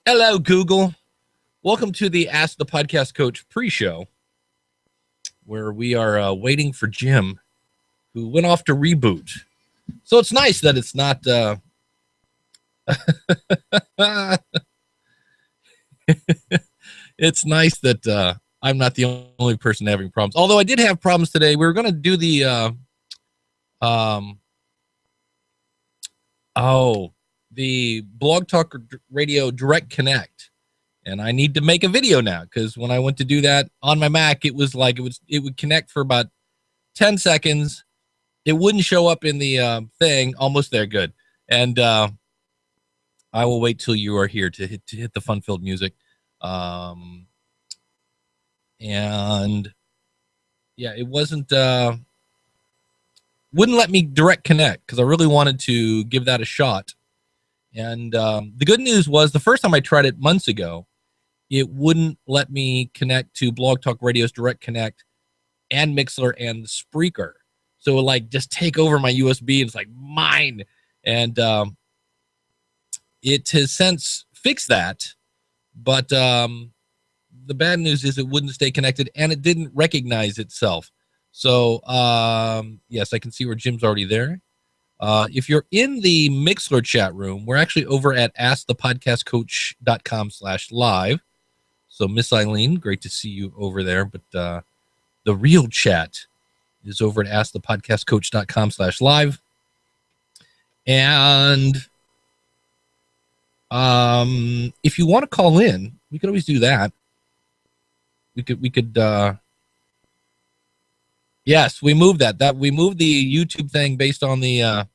Hello, Google. Welcome to the Ask the Podcast Coach pre-show, where we are waiting for Jim, who went off to reboot. So it's nice that it's not... it's nice that I'm not the only person having problems. Although I did have problems today. We were going to do the... the Blog Talk Radio Direct Connect, and I need to make a video now because when I went to do that on my Mac, it was like it would connect for about 10 seconds. It wouldn't show up in the thing. Almost there, good. And I will wait till you are here to hit the fun-filled music. And yeah, it wasn't wouldn't let me direct connect because I really wanted to give that a shot. And the good news was the first time I tried it months ago, it wouldn't let me connect to Blog Talk Radio's Direct Connect and Mixler and Spreaker. So it would like just take over my USB and it's like mine. And it has since fixed that. But the bad news is it wouldn't stay connected and it didn't recognize itself. So yes, I can see where Jim's already there. If you're in the Mixler chat room, we're actually over at askthepodcastcoach.com/live. So Miss Eileen, great to see you over there. But the real chat is over at askthepodcastcoach.com/live. And if you want to call in, we could always do that. We could yes, we moved that. We moved the YouTube thing based on the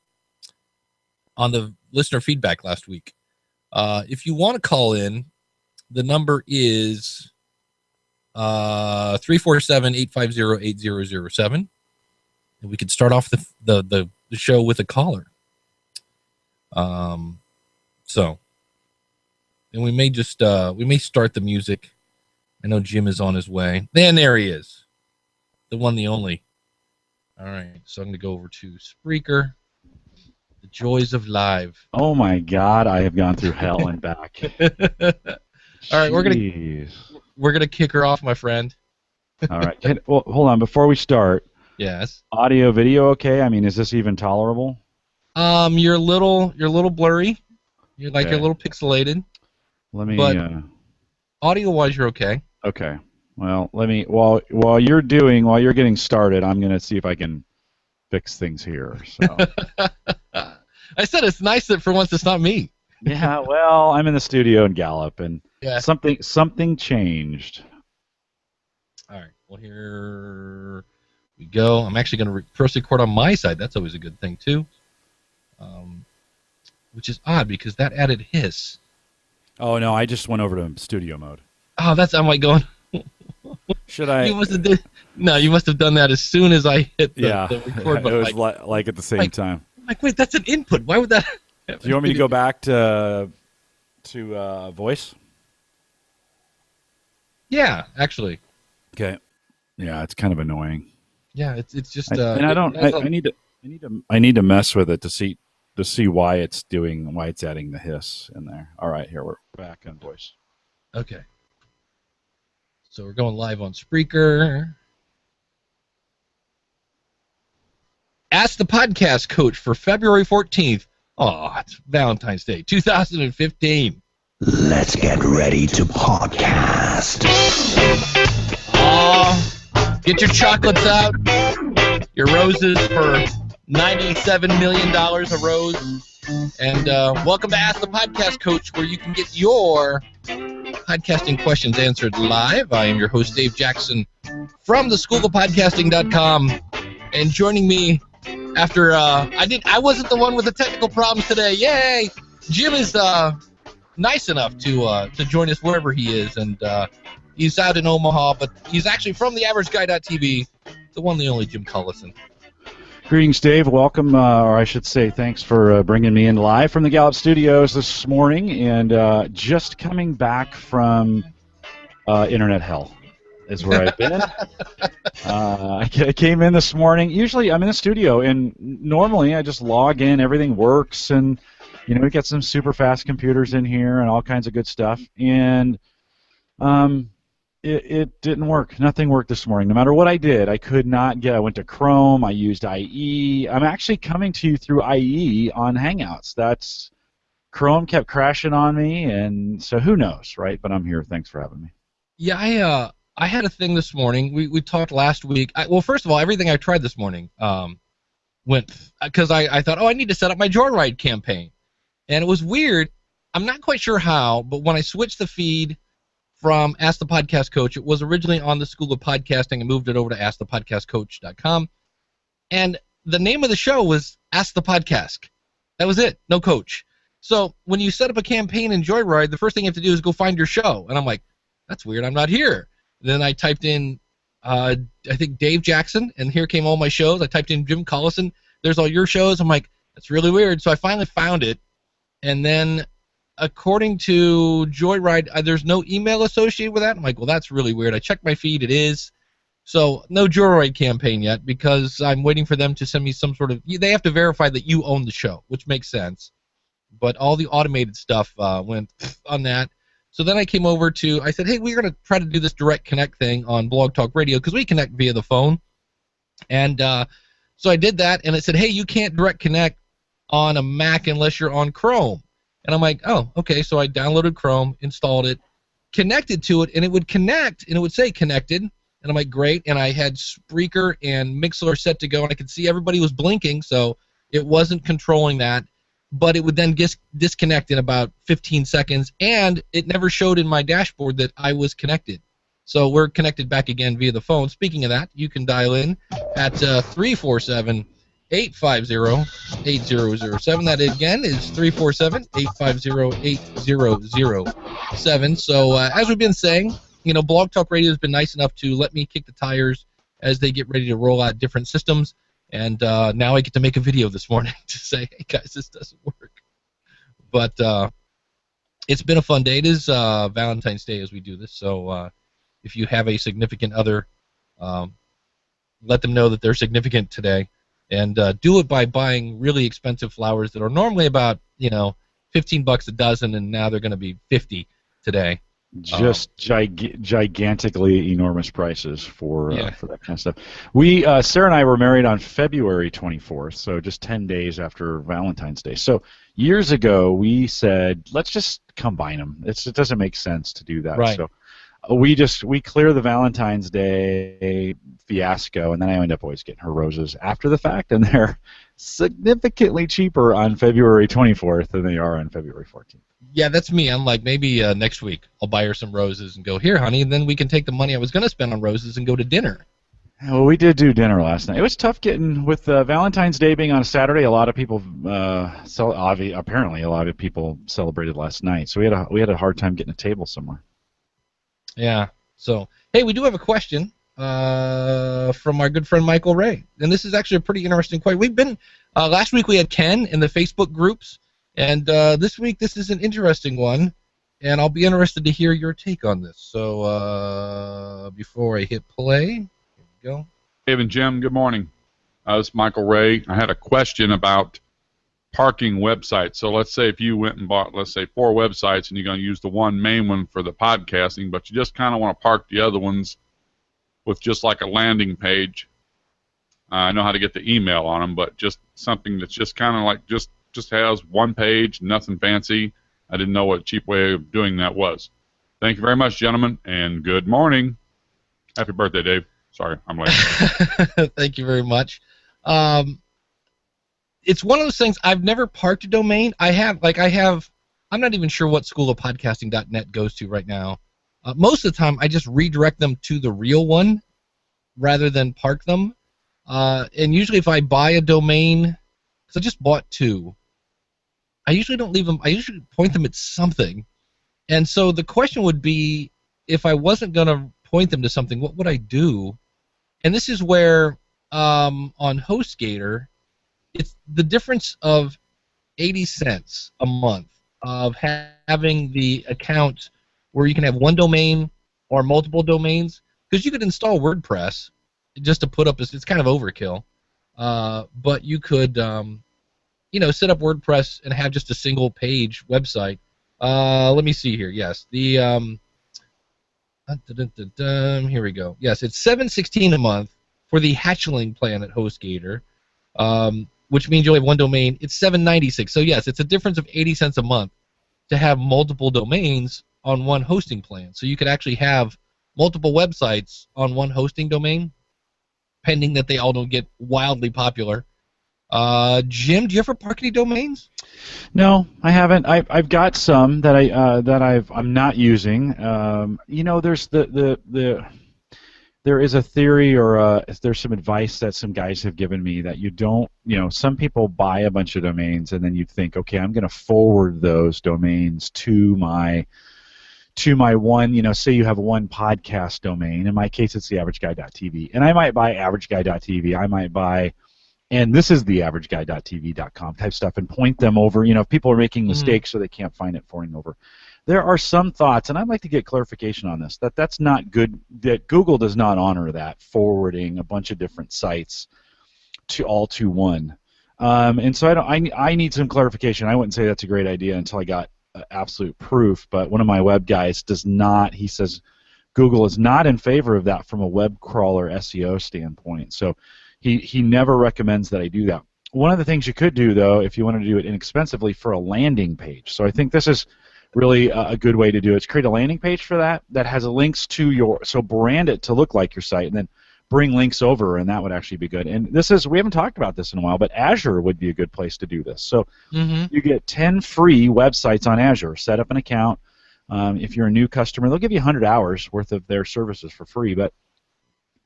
listener feedback last week. If you want to call in, the number is 347-850-8007, and we could start off the show with a caller. So, and we may just we may start the music. I know Jim is on his way. And there he is. The one, the only. All right, so I'm going to go over to Spreaker. The joys of live. Oh my God, I have gone through hell and back. All right, we're gonna kick her off, my friend. All right, well, hold on before we start. Yes. Audio, video, okay? I mean, is this even tolerable? You're a little blurry. You're like you're a little pixelated. Let me. But audio-wise, you're okay. Okay. Well, let me while you're getting started, I'm gonna see if I can fix things here. So. I said it's nice that for once it's not me. Yeah, well, I'm in the studio in Gallup, and something changed. All right. Well, here we go. I'm actually going to press record on my side. That's always a good thing too. Which is odd because that added hiss. Oh no, I just went over to studio mode. Oh, I'm like going. Should I? You must have done that as soon as I hit the record button. It was like at the same time. I'm like, wait, that's an input. Why would that? Do you want me to go back to voice? Yeah, actually. Okay. Yeah, it's kind of annoying. Yeah, it's just. I need to mess with it to see why it's adding the hiss in there. All right, here we're back on voice. Okay. So we're going live on Spreaker. Ask the Podcast Coach for February 14th. Oh, it's Valentine's Day, 2015. Let's get ready to podcast. Get your chocolates out. Your roses for $97 million a rose. And welcome to Ask the Podcast Coach, where you can get your podcasting questions answered live. I am your host, Dave Jackson, from theschoolofpodcasting.com. And joining me after I wasn't the one with the technical problems today. Yay! Jim is nice enough to join us wherever he is, and he's out in Omaha, but he's actually from the AverageGuy.tv, the one, the only Jim Collison. Greetings, Dave. Welcome, or I should say thanks for bringing me in live from the Gallup Studios this morning, and just coming back from internet hell is where I've been. I came in this morning. Usually I'm in the studio, and normally I just log in, everything works, and You know, we got some super fast computers in here and all kinds of good stuff. And it didn't work. Nothing worked this morning. No matter what I did, I could not get. I went to Chrome. I used IE. I'm actually coming to you through IE on Hangouts. Chrome kept crashing on me, and so who knows, right? But I'm here. Thanks for having me. Yeah, I had a thing this morning. We talked last week. Well, first of all, everything I tried this morning went because I thought, I need to set up my Joyride campaign, and it was weird. I'm not quite sure how, but when I switched the feed from Ask the Podcast Coach, it was originally on the School of Podcasting. I moved it over to AskThePodcastCoach.com, and the name of the show was Ask the Podcast. That was it. No coach. So when you set up a campaign in Joyride, the first thing you have to do is go find your show, and I'm like, that's weird. I'm not here. Then I typed in, I think Dave Jackson, and here came all my shows. I typed in Jim Collison. There's all your shows. I'm like, that's really weird. So I finally found it, and then according to Joyride, there's no email associated with that. I'm like, well, that's really weird. I checked my feed. It is. So no Joyride campaign yet because I'm waiting for them to send me some sort of. They have to verify that you own the show, which makes sense. But all the automated stuff went on that. So then I came over to. I said, hey, we're going to try to do this direct connect thing on Blog Talk Radio because we connect via the phone. And so I did that, and it said, hey, you can't direct connect on a Mac unless you're on Chrome. And I'm like, oh, okay. So I downloaded Chrome, installed it, connected to it, and it would connect, and it would say connected. And I'm like, great. And I had Spreaker and Mixlr set to go, and I could see everybody was blinking, so it wasn't controlling that. But it would then disconnect in about 15 seconds, and it never showed in my dashboard that I was connected. So we're connected back again via the phone. Speaking of that, you can dial in at 347-850-8007. That again is 347-850-8007. So as we've been saying, Blog Talk Radio has been nice enough to let me kick the tires as they get ready to roll out different systems. And now I get to make a video this morning to say, hey, guys, this doesn't work. But it's been a fun day. It is Valentine's Day as we do this. So if you have a significant other, let them know that they're significant today. And do it by buying really expensive flowers that are normally about, $15 a dozen, and now they're going to be $50 today. Just gigantically enormous prices for that kind of stuff. We Sarah and I were married on February 24th, so just 10 days after Valentine's Day. So years ago, we said, let's just combine them. It doesn't make sense to do that. Right. So we clear the Valentine's Day fiasco, and then I end up always getting her roses after the fact, and they're significantly cheaper on February 24th than they are on February 14th. Yeah, that's me. I'm like, maybe next week I'll buy her some roses and go, here, honey, and then we can take the money I was going to spend on roses and go to dinner. Well, we did do dinner last night. It was tough getting, with Valentine's Day being on a Saturday, a lot of people, apparently a lot of people celebrated last night, so we had a hard time getting a table somewhere. Yeah, so, hey, we do have a question from our good friend Michael Ray, and this is actually a pretty interesting question. We've been, last week we had Ken in the Facebook groups, and this week, this is an interesting one, and I'll be interested to hear your take on this. So before I hit play, here we go. Dave and Jim, good morning. This is Michael Ray. I had a question about parking websites. So let's say if you went and bought, let's say, 4 websites, and you're going to use the one main one for the podcasting, but you just kind of want to park the other ones with just like a landing page. I know how to get the email on them, but just something that's just kind of like just has one page, nothing fancy. I didn't know what a cheap way of doing that was. Thank you very much, gentlemen, and good morning. Happy birthday, Dave. Sorry, I'm late. Thank you very much. It's one of those things. I've never parked a domain. I'm not even sure what schoolofpodcasting.net goes to right now. Most of the time, I just redirect them to the real one rather than park them. And usually if I buy a domain, because I just bought 2, I usually don't leave them. I usually point them at something. And so the question would be, if I wasn't going to point them to something, what would I do? And this is where on HostGator, it's the difference of 80 cents a month of having the account where you can have one domain or multiple domains, because you could install WordPress just to put up, it's kind of overkill, but you could set up WordPress and have just a single page website. Let me see here. Yes, the here we go. Yes, it's $7.16 a month for the Hatchling plan at HostGator, which means you only have one domain. It's $7.96. So yes, it's a difference of 80 cents a month to have multiple domains on one hosting plan. So you could actually have multiple websites on one hosting domain, pending that they all don't get wildly popular. Jim, do you ever park any domains? No, I haven't. I've got some that I'm not using. There's there is a theory or there's some advice that some guys have given me that you don't. Some people buy a bunch of domains and then you think, okay, I'm going to forward those domains to my one. Say you have one podcast domain. In my case, it's theaverageguy.tv, and I might buy averageguy.tv. I might buy. And this is the averageguy.tv.com type stuff, and point them over. If people are making mistakes so they can't find it, forwarding over. There are some thoughts, and I'd like to get clarification on this, that's not good, that Google does not honor that, forwarding a bunch of different sites to one. And so I need some clarification. I wouldn't say that's a great idea until I got absolute proof, but one of my web guys does not. He says Google is not in favor of that from a web crawler SEO standpoint. So He never recommends that I do that. One of the things you could do, though, if you want to do it inexpensively, for a landing page. So I think this is really a good way to do it. Is create a landing page for that has links to so brand it to look like your site, and then bring links over, and that would actually be good. And we haven't talked about this in a while, but Azure would be a good place to do this. So you get 10 free websites on Azure. Set up an account. If you're a new customer, they'll give you 100 hours worth of their services for free, but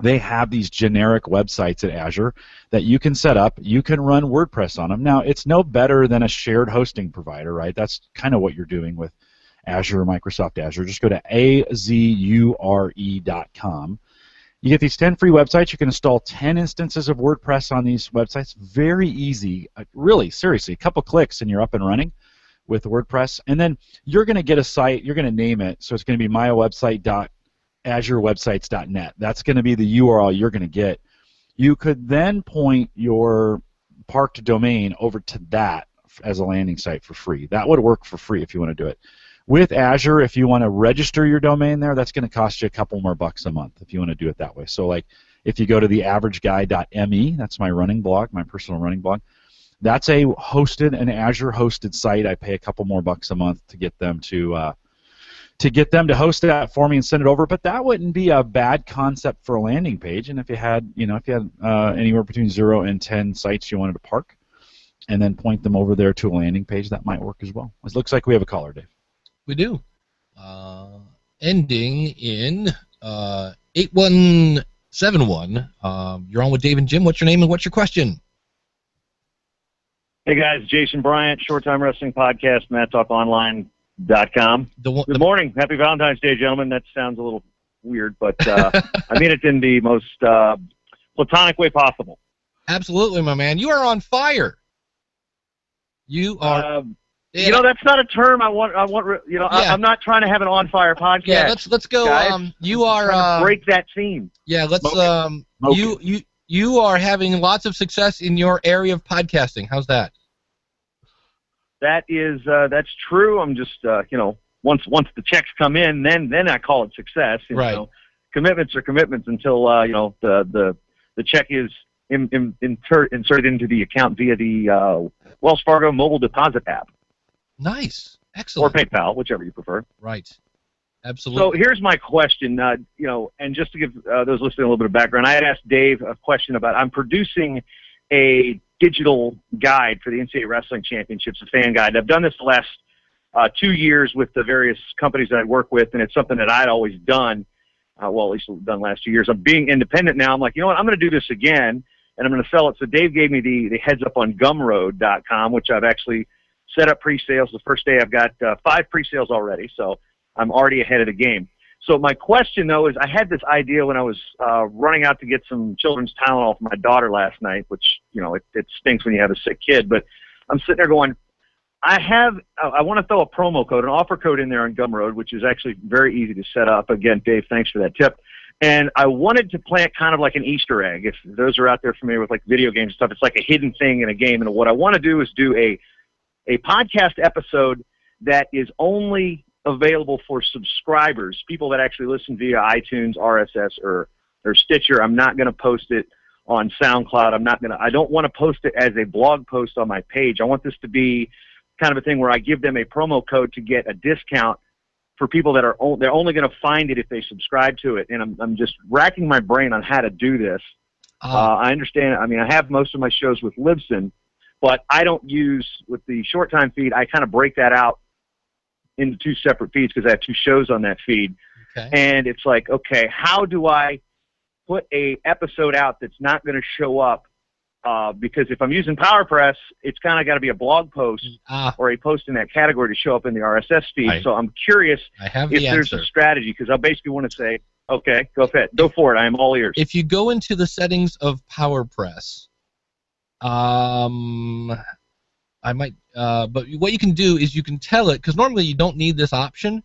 they have these generic websites at Azure that you can set up. You can run WordPress on them. Now, it's no better than a shared hosting provider, right? That's kind of what you're doing with Azure, Microsoft Azure. Just go to azure.com. You get these 10 free websites. You can install 10 instances of WordPress on these websites. Very easy. Really, seriously, a couple clicks and you're up and running with WordPress. And then you're going to get a site. You're going to name it. So it's going to be myWebsite.azurewebsites.net. That's going to be the URL you're going to get. You could then point your parked domain over to that as a landing site for free. That would work for free if you want to do it. With Azure, if you want to register your domain there, that's going to cost you a couple more bucks a month if you want to do it that way. So, like, if you go to theaverageguy.me, that's my running blog, my personal running blog. That's an Azure-hosted site. I pay a couple more bucks a month to get them to host that for me and send it over. But that wouldn't be a bad concept for a landing page. And if you had, anywhere between 0 and 10 sites you wanted to park, and then point them over there to a landing page, that might work as well. It looks like we have a caller, Dave. We do. Ending in 8171. You're on with Dave and Jim. What's your name and what's your question? Hey, guys. Jason Bryant, Short Time Wrestling Podcast, MadTalkOnline.com. Good morning. Happy Valentine's Day, gentlemen. That sounds a little weird, but I mean it in the most platonic way possible. Absolutely, my man. You are on fire. You are... that's not a term I want. Yeah. I'm not trying to have an on-fire podcast. Yeah, let's go. Guys. You are trying to break that scene. Yeah, let's. You are having lots of success in your area of podcasting. How's that? That's true. I'm just once the checks come in, then I call it success. Right. Commitments are commitments until the check is inserted into the account via the Wells Fargo mobile deposit app. Nice. Excellent. Or PayPal, whichever you prefer. Right. Absolutely. So here's my question, and just to give those listening a little bit of background, I had asked Dave a question about, I'm producing a digital guide for the NCAA Wrestling Championships, a fan guide. I've done this the last 2 years with the various companies that I work with, and it's something that I'd always done, at least done the last 2 years. I'm being independent now. I'm like, you know what, I'm going to do this again, and I'm going to sell it. So Dave gave me the heads up on Gumroad.com, which I've actually set up pre-sales. The first day I've got 5 pre-sales already, so I'm already ahead of the game. So my question, though, is I had this idea when I was running out to get some children's Tylenol for my daughter last night, which, it stinks when you have a sick kid, but I'm sitting there going, I want to throw a promo code, an offer code in there on Gumroad, which is actually very easy to set up. Again, Dave, thanks for that tip. And I wanted to plant kind of like an Easter egg. If those are out there familiar with like video games and stuff, it's like a hidden thing in a game. And what I want to do is do a podcast episode that is only available for subscribers, people that actually listen via iTunes, RSS, or Stitcher. I'm not going to post it on SoundCloud. I don't want to post it as a blog post on my page. I want this to be kind of a thing where I give them a promo code to get a discount for people that they're only going to find it if they subscribe to it. And I'm just racking my brain on how to do this. I understand. I mean, I have most of my shows with Libsyn, but I don't use with the short time feed. I kind of break that out into two separate feeds because I have two shows on that feed. Okay. And it's like, okay, how do I put a episode out that's not going to show up? Because if I'm using PowerPress, it's kind of got to be a blog post or a post in that category to show up in the RSS feed. So I'm curious if there's a strategy, because I basically want to say, okay, go for it. I am all ears. If you go into the settings of PowerPress, I might, but what you can do is you can tell it, because normally you don't need this option,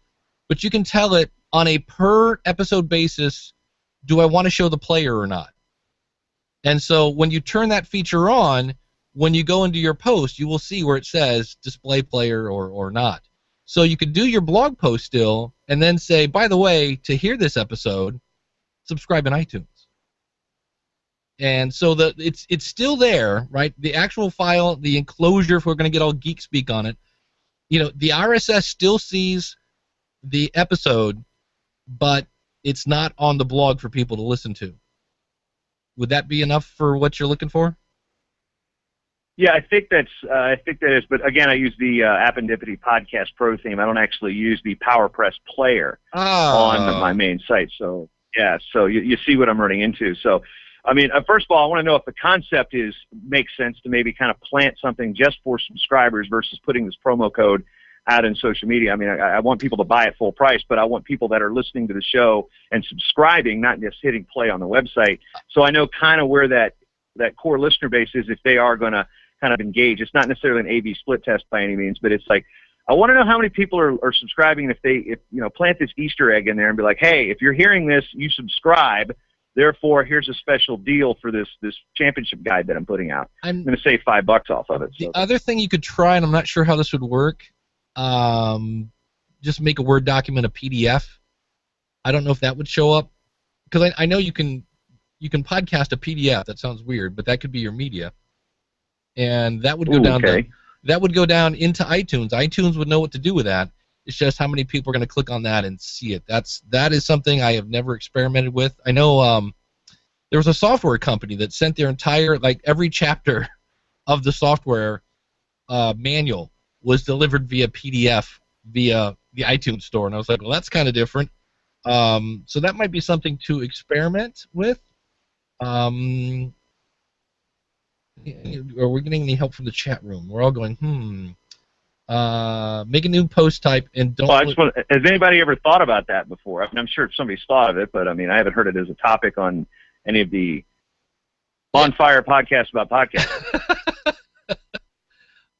but you can tell it on a per episode basis, do I want to show the player or not? And so when you turn that feature on, when you go into your post, you will see where it says display player or not. So you could do your blog post still and then say, by the way, to hear this episode, subscribe in iTunes. And so it's still there, right? The actual file, the enclosure, if we're going to get all geek speak on it, the RSS still sees the episode, but it's not on the blog for people to listen to. Would that be enough for what you're looking for? Yeah, I think that is. But again, I use the Appendipity Podcast Pro theme. I don't actually use the PowerPress player on my main site. So yeah, so you see what I'm running into. So, I mean, first of all, I want to know if the concept makes sense to maybe kind of plant something just for subscribers versus putting this promo code out in social media. I mean, I want people to buy it full price, but I want people that are listening to the show and subscribing, not just hitting play on the website. So I know kind of where that core listener base is if they are going to kind of engage. It's not necessarily an A/B split test by any means, but it's like, I want to know how many people are subscribing, and if plant this Easter egg in there and be like, hey, if you're hearing this, you subscribe. Therefore, here's a special deal for this championship guide that I'm putting out. I'm going to save $5 off of it. The other thing you could try, and I'm not sure how this would work, just make a Word document a PDF. I don't know if that would show up, because I know you can podcast a PDF. That sounds weird, but that could be your media, and that would go down. That would go down into iTunes. iTunes would know what to do with that. It's just how many people are going to click on that and see it. That is something I have never experimented with. I know there was a software company that sent their entire, like every chapter of the software manual was delivered via PDF via the iTunes store, and I was like, well, that's kind of different. So that might be something to experiment with. Are we getting any help from the chat room? We're all going, make a new post type and don't. Well, has anybody ever thought about that before? I mean, I'm sure somebody's thought of it, but I mean, I haven't heard it as a topic on any of the on fire podcasts about podcasts.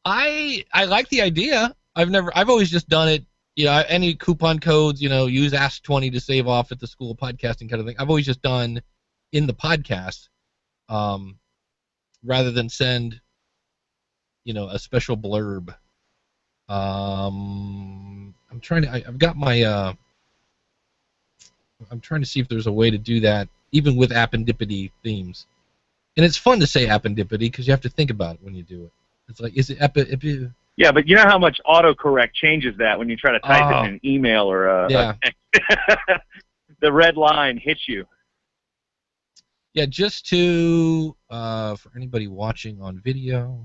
I like the idea. I've always just done it. Any coupon codes, use Ask20 to save off at the School of Podcasting kind of thing. I've always just done in the podcast, rather than send, a special blurb. I'm trying to. I've got my. I'm trying to see if there's a way to do that, even with Appendipity themes. And it's fun to say Appendipity because you have to think about it when you do it. It's like, is it Yeah, but you know how much autocorrect changes that when you try to type it in an email or a the red line hits you. Yeah, just to for anybody watching on video.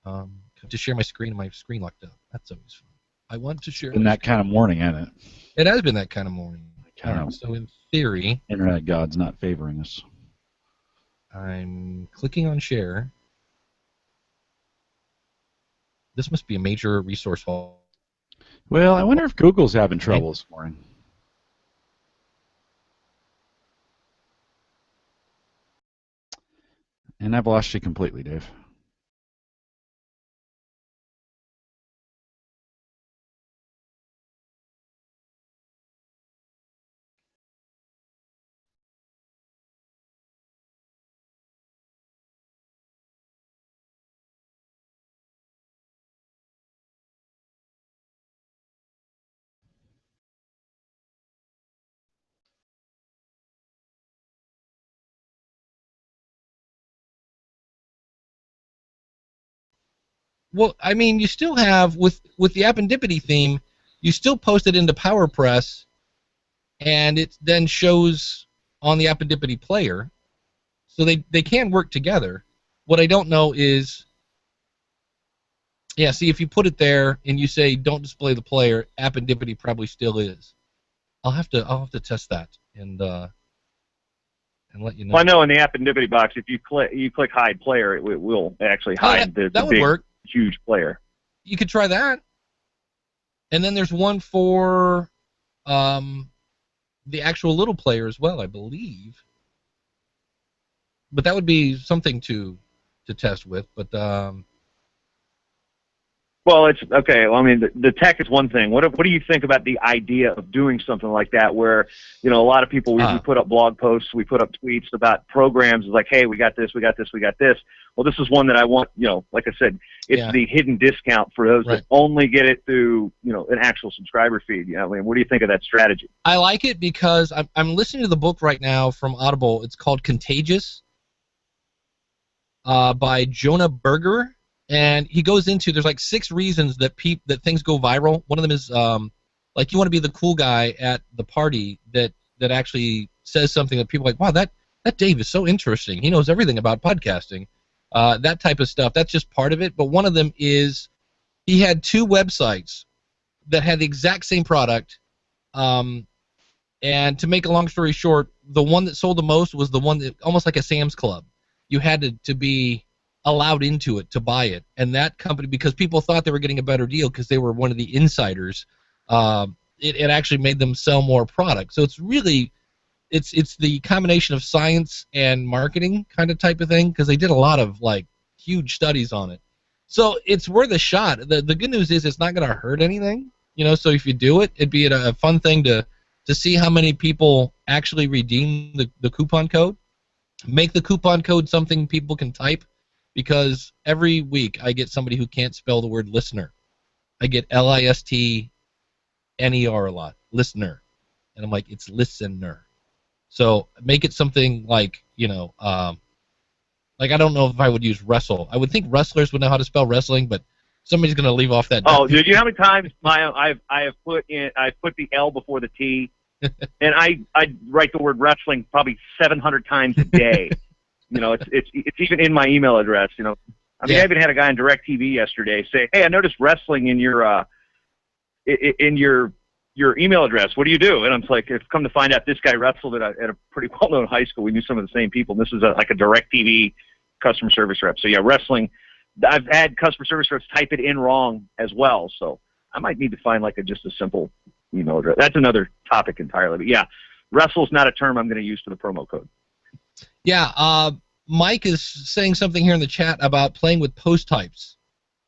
To share my screen, and my screen locked up. That's always fun. I want to share. Been that kind of morning, hasn't it? It has been that kind of morning. So in theory, internet God's not favoring us. I'm clicking on share. This must be a major resource hole. Well, I wonder if Google's having trouble this morning. And I've lost you completely, Dave. Well, I mean, you still have with the Appendipity theme, you still post it into PowerPress, and it then shows on the Appendipity player, so they can work together. What I don't know is, yeah, see, if you put it there and you say don't display the player, Appendipity probably still is. I'll have to test that and let you know. Well, I know in the Appendipity box, if you click hide player, it will actually hide the would big, work. huge player. You could try that. And then there's one for the actual little player as well, I believe. But that would be something to test with. But well, it's okay. Well, I mean, the tech is one thing. What do you think about the idea of doing something like that, where a lot of people we put up blog posts, we put up tweets about programs like, hey, we got this, we got this, we got this. Well, this is one that I want. Like I said, it's the hidden discount for those that only get it through an actual subscriber feed. I mean, what do you think of that strategy? I like it because I'm listening to the book right now from Audible. It's called Contagious by Jonah Berger. And he goes into, there's like 6 reasons that things go viral. One of them is like you want to be the cool guy at the party that actually says something that people are like, wow, that Dave is so interesting. He knows everything about podcasting. That type of stuff. That's just part of it. But one of them is he had 2 websites that had the exact same product. And to make a long story short, the one that sold the most was the one that, almost like a Sam's Club. You had to be allowed into it to buy it, and that company, because people thought they were getting a better deal because they were one of the insiders, it actually made them sell more product. So it's really it's the combination of science and marketing kind of type of thing, because they did a lot of like huge studies on it. So it's worth a shot. The good news is it's not going to hurt anything, so if you do it, it'd be a fun thing to see how many people actually redeem the coupon code. Make the coupon code something people can type. Because every week I get somebody who can't spell the word listener. I get LISTNER a lot, listener. And I'm like, it's listener. So make it something like, like I don't know if I would use wrestle. I would think wrestlers would know how to spell wrestling, but somebody's going to leave off that. Oh, dude, you know how many times I put the L before the T, and I write the word wrestling probably 700 times a day. It's even in my email address. I mean, I even had a guy on DirecTV yesterday say, "Hey, I noticed wrestling in your email address. What do you do?" And I'm like, "I've come to find out this guy wrestled at a pretty well-known high school. We knew some of the same people. And this is like a DirecTV customer service rep. So yeah, wrestling. I've had customer service reps type it in wrong as well. So I might need to find like just a simple email address. That's another topic entirely. But yeah, wrestle's not a term I'm going to use for the promo code. Yeah, Mike is saying something here in the chat about playing with post types.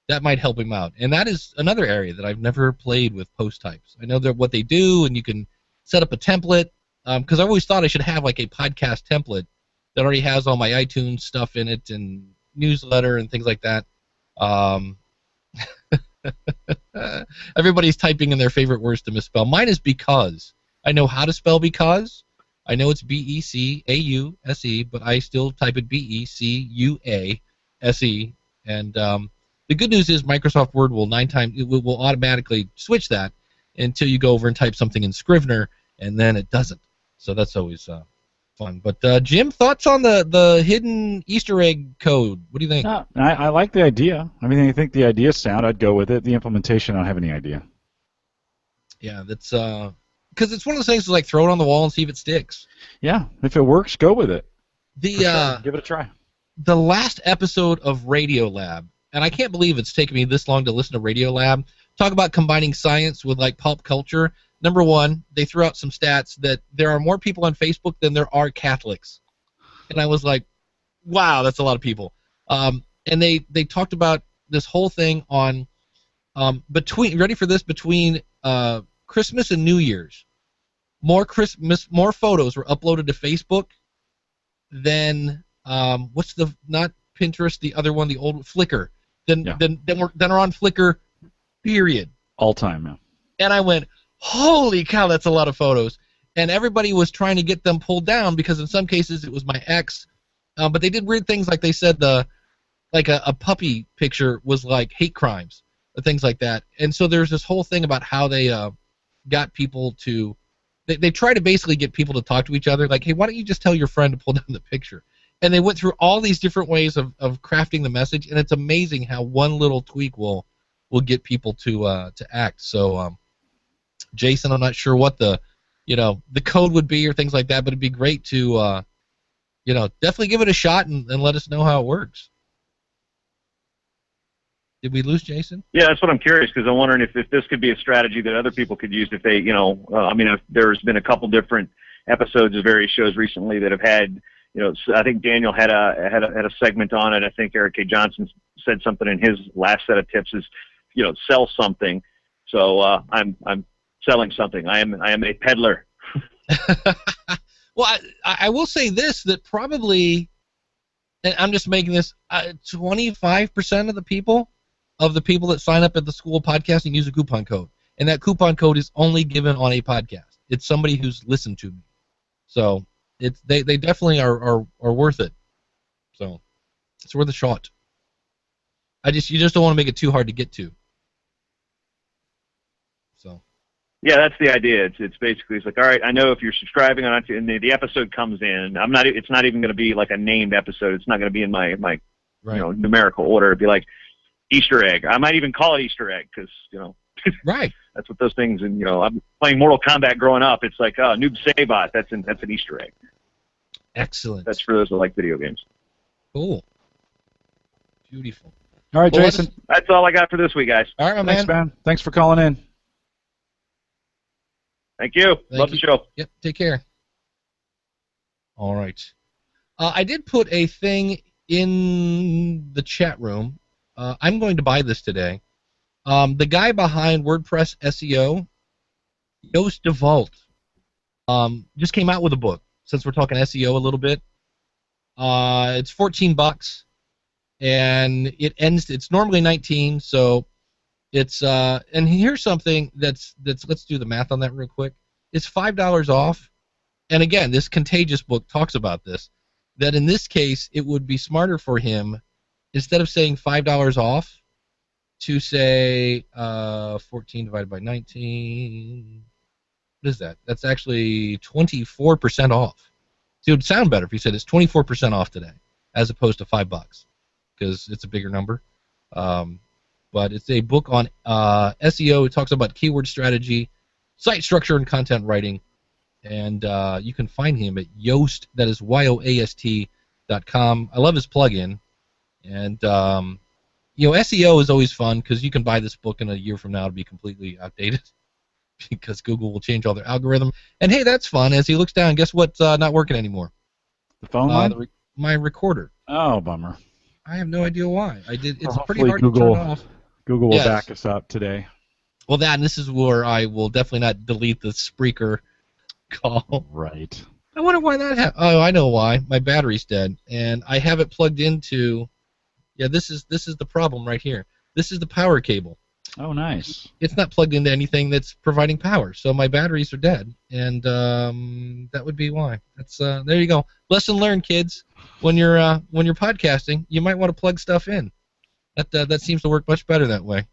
That might help him out. And that is another area that I've never played with post types. I know what they do, and you can set up a template. Because I always thought I should have like a podcast template that already has all my iTunes stuff in it and newsletter and things like that. Everybody's typing in their favorite words to misspell. Mine is because. I know how to spell because. I know it's B-E-C-A-U-S-E, but I still type it B-E-C-U-A-S-E. And the good news is Microsoft Word will will automatically switch that until you go over and type something in Scrivener, and then it doesn't. So that's always fun. But Jim, thoughts on the hidden Easter egg code? What do you think? I like the idea. I mean, I think the idea is sound. I'd go with it. The implementation, I don't have any idea. Yeah, that's because it's one of those things like throw it on the wall and see if it sticks. Yeah, if it works, go with it. Sure. Give it a try. The last episode of Radiolab, and I can't believe it's taken me this long to listen to Radiolab, talk about combining science with like pulp culture. Number one, they threw out some stats that there are more people on Facebook than there are Catholics. And I was like, wow, that's a lot of people. And they talked about this whole thing on ready for this, between Christmas and New Year's. More photos were uploaded to Facebook than what's the, not Pinterest, the other one, the old Flickr. Then are on Flickr, period. All time, yeah. And I went, holy cow, that's a lot of photos. And everybody was trying to get them pulled down because in some cases it was my ex. But they did weird things, like they said like a puppy picture was like hate crimes, or things like that. And so there's this whole thing about how they got people to, they try to basically get people to talk to each other, like, hey, why don't you just tell your friend to pull down the picture? And they went through all these different ways of crafting the message, and it's amazing how one little tweak will get people to act. So, Jason, I'm not sure what the code would be or things like that, but it'd be great to, definitely give it a shot and let us know how it works. Did we lose Jason? Yeah, that's what I'm curious, because I'm wondering if this could be a strategy that other people could use if they, there's been a couple different episodes of various shows recently that have had, I think Daniel had a segment on it. I think Eric K. Johnson said something in his last set of tips is, sell something. So I'm selling something. I am a peddler. Well, I will say this, that probably, and I'm just making this, 25% of the people that sign up at the School of Podcasting use a coupon code. And that coupon code is only given on a podcast. It's somebody who's listened to me. So they definitely are worth it. So it's worth a shot. You just don't want to make it too hard to get to. So. Yeah, that's the idea. It's basically, it's like, all right, I know if you're subscribing on iTunes and the episode comes in, it's not even going to be like a named episode. It's not going to be in my right. Numerical order. It'd be like Easter egg. I might even call it Easter egg because, right. That's what those things, and, I'm playing Mortal Kombat growing up. It's like, Noob Saibot, that's an Easter egg. Excellent. That's for those that like video games. Cool. Beautiful. All right, Jason. That's all I got for this week, guys. All right, my Thanks, man. Thanks for calling in. Thank you. Love the show. Yep, take care. All right. I did put a thing in the chat room. I'm going to buy this today. The guy behind WordPress SEO, Joost de Walt, just came out with a book, since we're talking SEO a little bit. It's $14, and it's normally $19, so it's and here's something that's let's do the math on that real quick. It's $5 off, and again, this Contagious book talks about this, that in this case it would be smarter for him, instead of saying $5 off, to say 14 divided by 19. What is that? That's actually 24% off. So it would sound better if he said it's 24% off today, as opposed to $5, because it's a bigger number. But it's a book on SEO. It talks about keyword strategy, site structure, and content writing. And you can find him at Yoast, that is YOAST.com. I love his plugin. And, SEO is always fun, because you can buy this book in a year from now to be completely outdated, because Google will change all their algorithm. And, hey, that's fun. As he looks down, guess what's not working anymore? The phone line? My recorder. Oh, bummer. I have no idea why. It's Well, pretty hard to turn off. Google will back us up today. Well, and this is where I will definitely not delete the Spreaker call. Right. I wonder why that happened. Oh, I know why. My battery's dead, and I have it plugged into. Yeah, this is the problem right here. This is the power cable. Oh, nice. It's not plugged into anything that's providing power, so my batteries are dead, and that would be why. That's there you go. Lesson learned, kids. When you're podcasting, you might want to plug stuff in. That seems to work much better that way.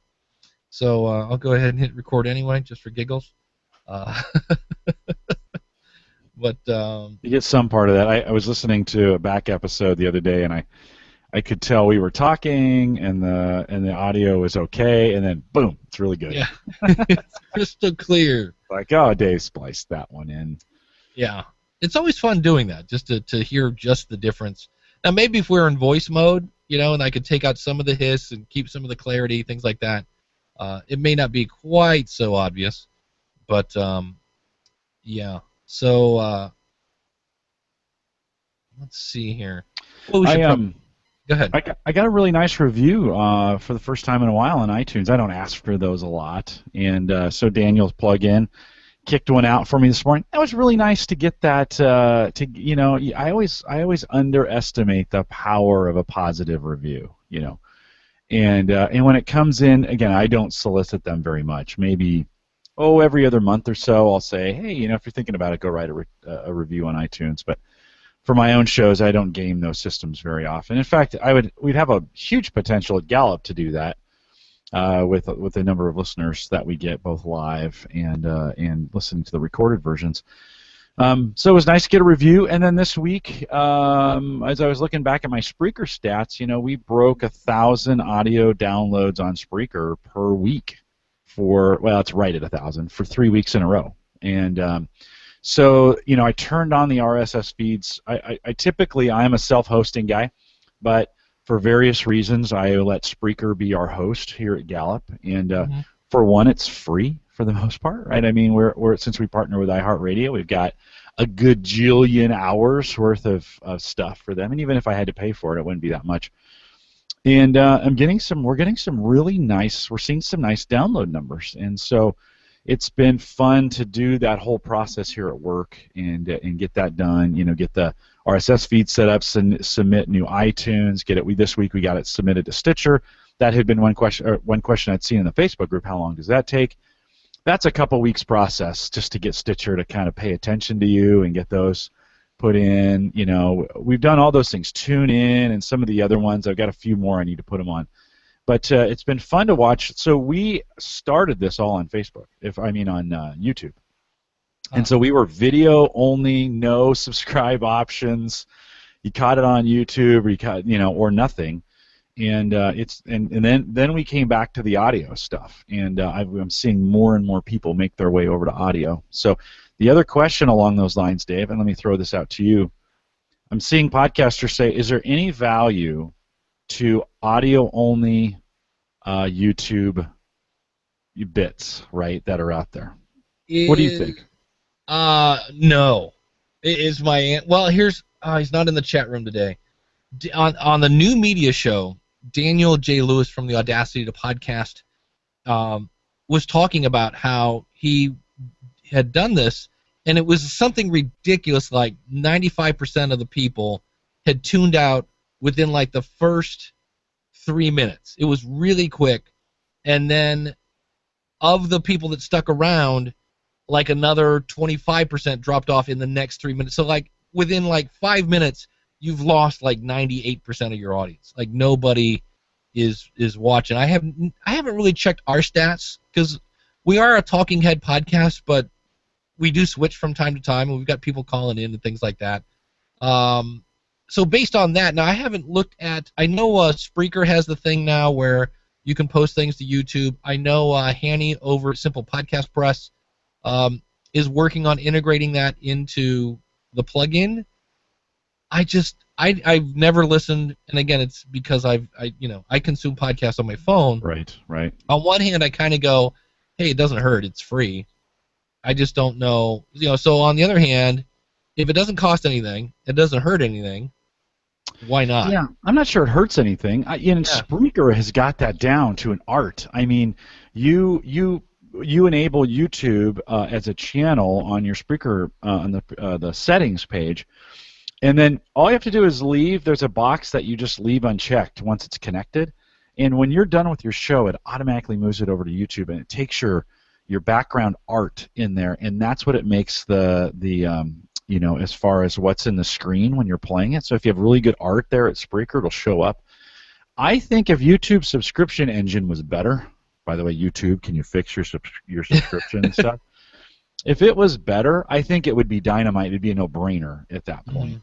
So I'll go ahead and hit record anyway, just for giggles. But you get some part of that. I was listening to a back episode the other day, and I could tell we were talking, and the audio was okay, and then boom, it's really good. Yeah, it's crystal clear. Like, oh, Dave spliced that one in. Yeah, it's always fun doing that, just to hear just the difference. Now, maybe if we're in voice mode, and I could take out some of the hiss and keep some of the clarity, things like that, it may not be quite so obvious, but yeah. So let's see here. Well, we should go ahead. I got a really nice review for the first time in a while on iTunes. I don't ask for those a lot, and so Daniel's plug-in kicked one out for me this morning. That was really nice to get that. I always underestimate the power of a positive review. And when it comes in, again, I don't solicit them very much. Maybe every other month or so, I'll say, hey, if you're thinking about it, go write a review on iTunes. But for my own shows, I don't game those systems very often. In fact, we'd have a huge potential at Gallup to do that with the number of listeners that we get both live and listening to the recorded versions. So it was nice to get a review. And then this week, as I was looking back at my Spreaker stats, we broke 1,000 audio downloads on Spreaker per week it's right at 1,000 for 3 weeks in a row. And so, I turned on the RSS feeds. I typically, I'm a self-hosting guy, but for various reasons, I let Spreaker be our host here at Gallup. And for one, it's free for the most part, right? I mean, since we partner with iHeartRadio, we've got a good jillion hours worth of stuff for them. And even if I had to pay for it, it wouldn't be that much. And we're seeing some nice download numbers. And so it's been fun to do that whole process here at work and get that done. Get the RSS feed set up, submit new iTunes. This week we got it submitted to Stitcher. That had been one question I'd seen in the Facebook group. How long does that take? That's a couple weeks process just to get Stitcher to kind of pay attention to you and get those put in. We've done all those things. Tune in and some of the other ones. I've got a few more I need to put them on. But it's been fun to watch. So we started this all on Facebook, on YouTube. And so we were video only, no subscribe options. You caught it on YouTube, or nothing. And then we came back to the audio stuff, and I'm seeing more and more people make their way over to audio. So the other question along those lines, Dave, and let me throw this out to you. I'm seeing podcasters say, is there any value to audio-only YouTube bits, right, that are out there? What do you think? No. Is my well? He's not in the chat room today. On the new media show, Daniel J. Lewis from the Audacity to Podcast was talking about how he had done this, and it was something ridiculous. Like 95% of the people had tuned out within like the first 3 minutes. It was really quick, and then of the people that stuck around, like another 25% dropped off in the next 3 minutes. So like within like 5 minutes, you've lost like 98% of your audience. Like nobody is watching. I haven't really checked our stats because we are a talking head podcast, but we do switch from time to time, and we've got people calling in and things like that. So based on that, now I haven't looked at. I know Spreaker has the thing now where you can post things to YouTube. I know Hanny over at Simple Podcast Press is working on integrating that into the plugin. I've never listened, and again, it's because I consume podcasts on my phone. Right. On one hand, I kind of go, hey, it doesn't hurt, it's free. I just don't know, So on the other hand, if it doesn't cost anything, it doesn't hurt anything. Why not? Yeah, I'm not sure it hurts anything. Spreaker has got that down to an art. I mean, you enable YouTube as a channel on your Spreaker on the settings page. And then all you have to do is leave. There's a box that you just leave unchecked once it's connected. And when you're done with your show, it automatically moves it over to YouTube, and it takes your background art in there, and that's what it makes the as far as what's in the screen when you're playing it. So if you have really good art there at Spreaker, it'll show up. I think if YouTube's subscription engine was better, by the way, YouTube, can you fix your subscription and stuff? If it was better, I think it would be dynamite. It'd be a no-brainer at that point.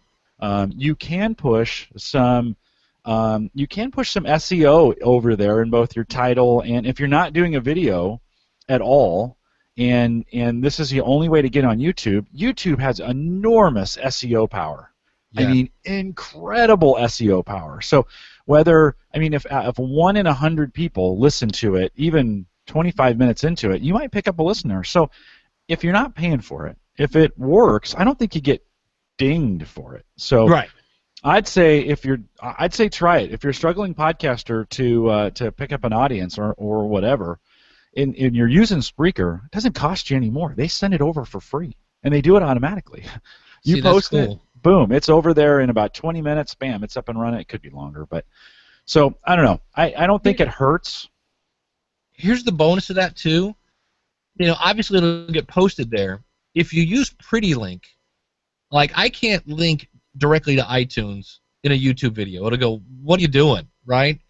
You can push some SEO over there in both your title, and if you're not doing a video at all, and this is the only way to get on YouTube. YouTube has enormous SEO power. Yeah. I mean, incredible SEO power. So if 1 in 100 people listen to it, even 25 minutes into it, you might pick up a listener. So if you're not paying for it, if it works, I don't think you get dinged for it. So right. I'd say try it. If you're a struggling podcaster to pick up an audience or whatever, and you're using Spreaker, it doesn't cost you any more. They send it over for free, and they do it automatically. You post it, boom, it's over there in about 20 minutes. Bam, it's up and running. It could be longer, but so I don't know. I don't think it hurts. Here's the bonus of that too. Obviously it'll get posted there. If you use PrettyLink, like I can't link directly to iTunes in a YouTube video. It'll go, what are you doing, right?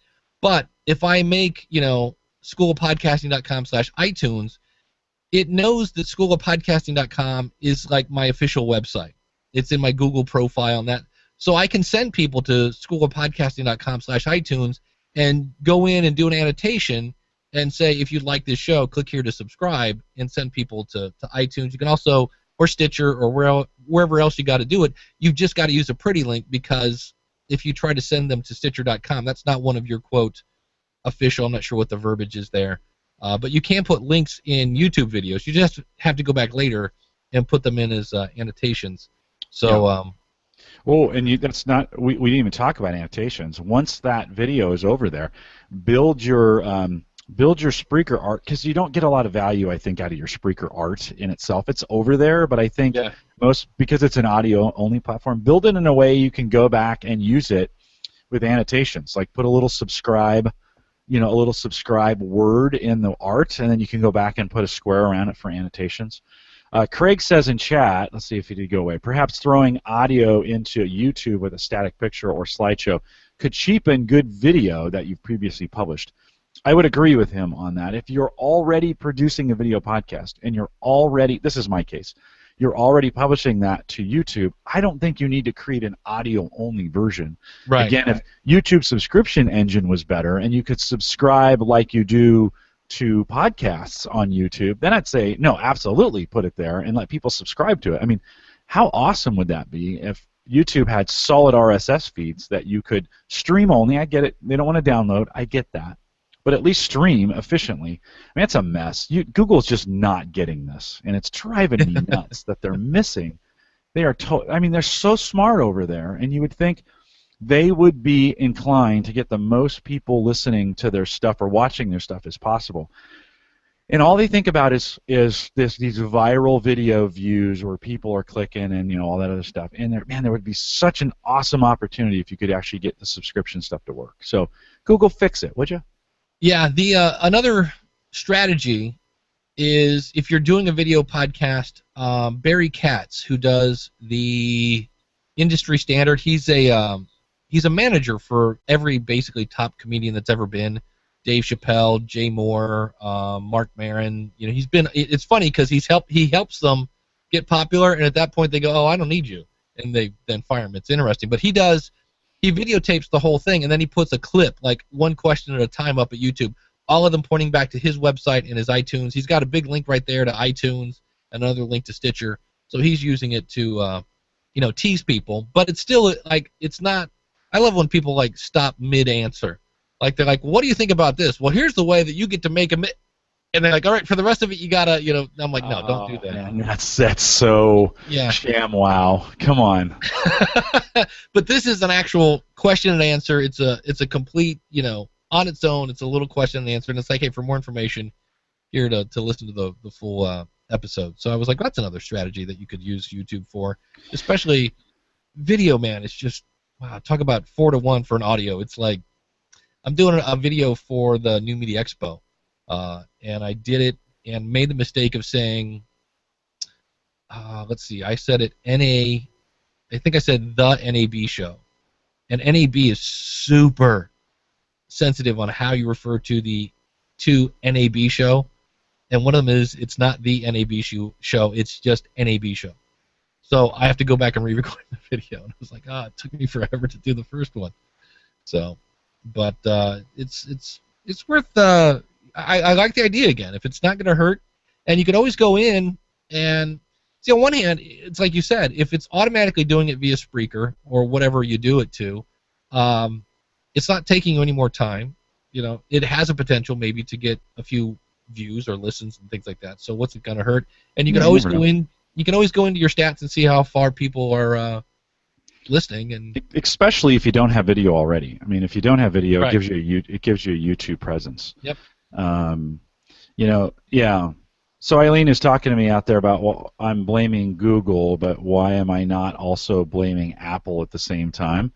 But if I make, schoolofpodcasting.com/iTunes, it knows that schoolofpodcasting.com is like my official website. It's in my Google profile and that. So I can send people to schoolofpodcasting.com/iTunes and go in and do an annotation and say, if you'd like this show, click here to subscribe, and send people to iTunes. You can also, or Stitcher, or wherever else you got to do it. You've just got to use a pretty link, because if you try to send them to Stitcher.com, that's not one of your, quote, official. I'm not sure what the verbiage is there. But you can put links in YouTube videos. You just have to go back later and put them in as annotations. So, yeah. Well, and that's not. We didn't even talk about annotations. Once that video is over there, build your Spreaker art, because you don't get a lot of value, I think, out of your Spreaker art in itself. It's over there, but I think because it's an audio-only platform, build it in a way you can go back and use it with annotations. Like put a little subscribe, a little subscribe word in the art, and then you can go back and put a square around it for annotations. Craig says in chat, let's see if he did go away, perhaps throwing audio into YouTube with a static picture or slideshow could cheapen good video that you've previously published. I would agree with him on that. If you're already producing a video podcast and this is my case, you're already publishing that to YouTube, I don't think you need to create an audio-only version. Right. Again, if YouTube subscription engine was better and you could subscribe like you do to podcasts on YouTube, then I'd say, no, absolutely put it there and let people subscribe to it. I mean, how awesome would that be if YouTube had solid RSS feeds that you could stream only? I get it. They don't want to download. I get that. But at least stream efficiently. I mean, it's a mess. Google's just not getting this, and it's driving me nuts that they're missing. They're so smart over there, and you would think they would be inclined to get the most people listening to their stuff or watching their stuff as possible. And all they think about is these viral video views where people are clicking and all that other stuff. And there would be such an awesome opportunity if you could actually get the subscription stuff to work. So Google, fix it, would you? Yeah, another strategy is if you're doing a video podcast, Barry Katz, who does the industry standard, he's a manager for every basically top comedian that's ever been. Dave Chappelle, Jay Moore, Mark Maron. He's been. It's funny because he helps them get popular, and at that point they go, "Oh, I don't need you," and they then fire him. It's interesting, but he videotapes the whole thing, and then he puts a clip, like one question at a time, up at YouTube. All of them pointing back to his website and his iTunes. He's got a big link right there to iTunes, another link to Stitcher. So he's using it to, tease people. But it's still it's not. I love when people stop mid-answer. Like they're like, "What do you think about this?" Well, here's the way that you get to make and they're like, "All right, for the rest of it, you gotta, I'm like, "No, don't do that." Man, that's so sham. Wow, come on. But this is an actual question and answer. It's a complete, on its own. It's a little question and answer, and it's like, hey, for more information, here to listen to the full episode. So I was like, that's another strategy that you could use YouTube for, especially video. Man, it's just wow. Talk about 4-to-1 for an audio. It's like I'm doing a video for the New Media Expo, and I did it and made the mistake of saying, let's see, I said it I think I said the NAB show, and NAB is super sensitive on how you refer to the NAB show, and one of them is it's not the NAB show, it's just NAB show. So I have to go back and re-record the video, and I was like, it took me forever to do the first one. So, but it's worth. I like the idea again. If it's not going to hurt, and you can always go in and see. On one hand, it's like you said, if it's automatically doing it via Spreaker or whatever you do it to, it's not taking you any more time. It has a potential maybe to get a few views or listens and things like that. So what's it going to hurt? And you can always go in. You can always go into your stats and see how far people are listening, and especially if you don't have video already. I mean, if you don't have video, right. it gives you a YouTube presence. Yep. Yeah. So Eileen is talking to me out there about, well, I'm blaming Google, but why am I not also blaming Apple at the same time?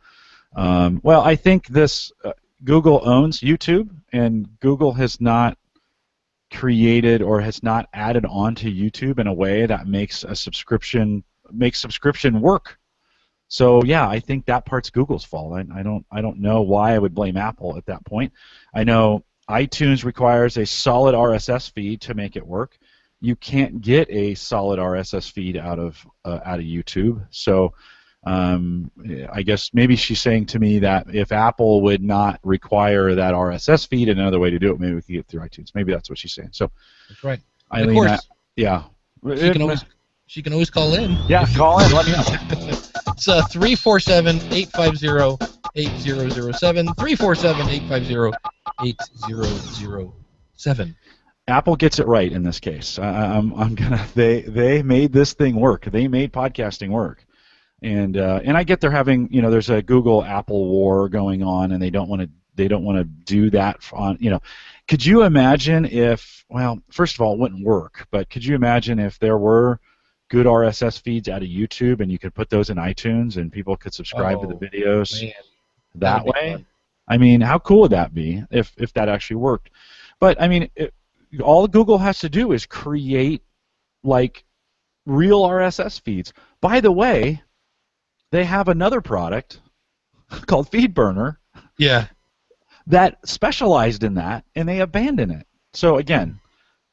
Well, I think Google owns YouTube, and Google has not created or has not added on to YouTube in a way that makes subscription work. So yeah, I think that part's Google's fault. I don't know why I would blame Apple at that point. I know iTunes requires a solid RSS feed to make it work. You can't get a solid RSS feed out of YouTube. So I guess maybe she's saying to me that if Apple would not require that RSS feed, another way to do it, maybe we could get it through iTunes. Maybe that's what she's saying. So That's right. Eileen, of course, yeah. she can always call in. Yeah, call in. Let me know. It's 347-850-8007. 347-850-8007. Apple gets it right in this case. They made this thing work. They made podcasting work. And I get they're having, there's a Google Apple war going on, and they don't want to do that on, Could you imagine if, well, first of all, it wouldn't work, but could you imagine if there were good RSS feeds out of YouTube and you could put those in iTunes and people could subscribe to the videos that way? Fun. I mean, how cool would that be if that actually worked? But I mean, all Google has to do is create like real RSS feeds. By the way, they have another product called FeedBurner. Yeah. That specialized in that, and they abandon it. So again,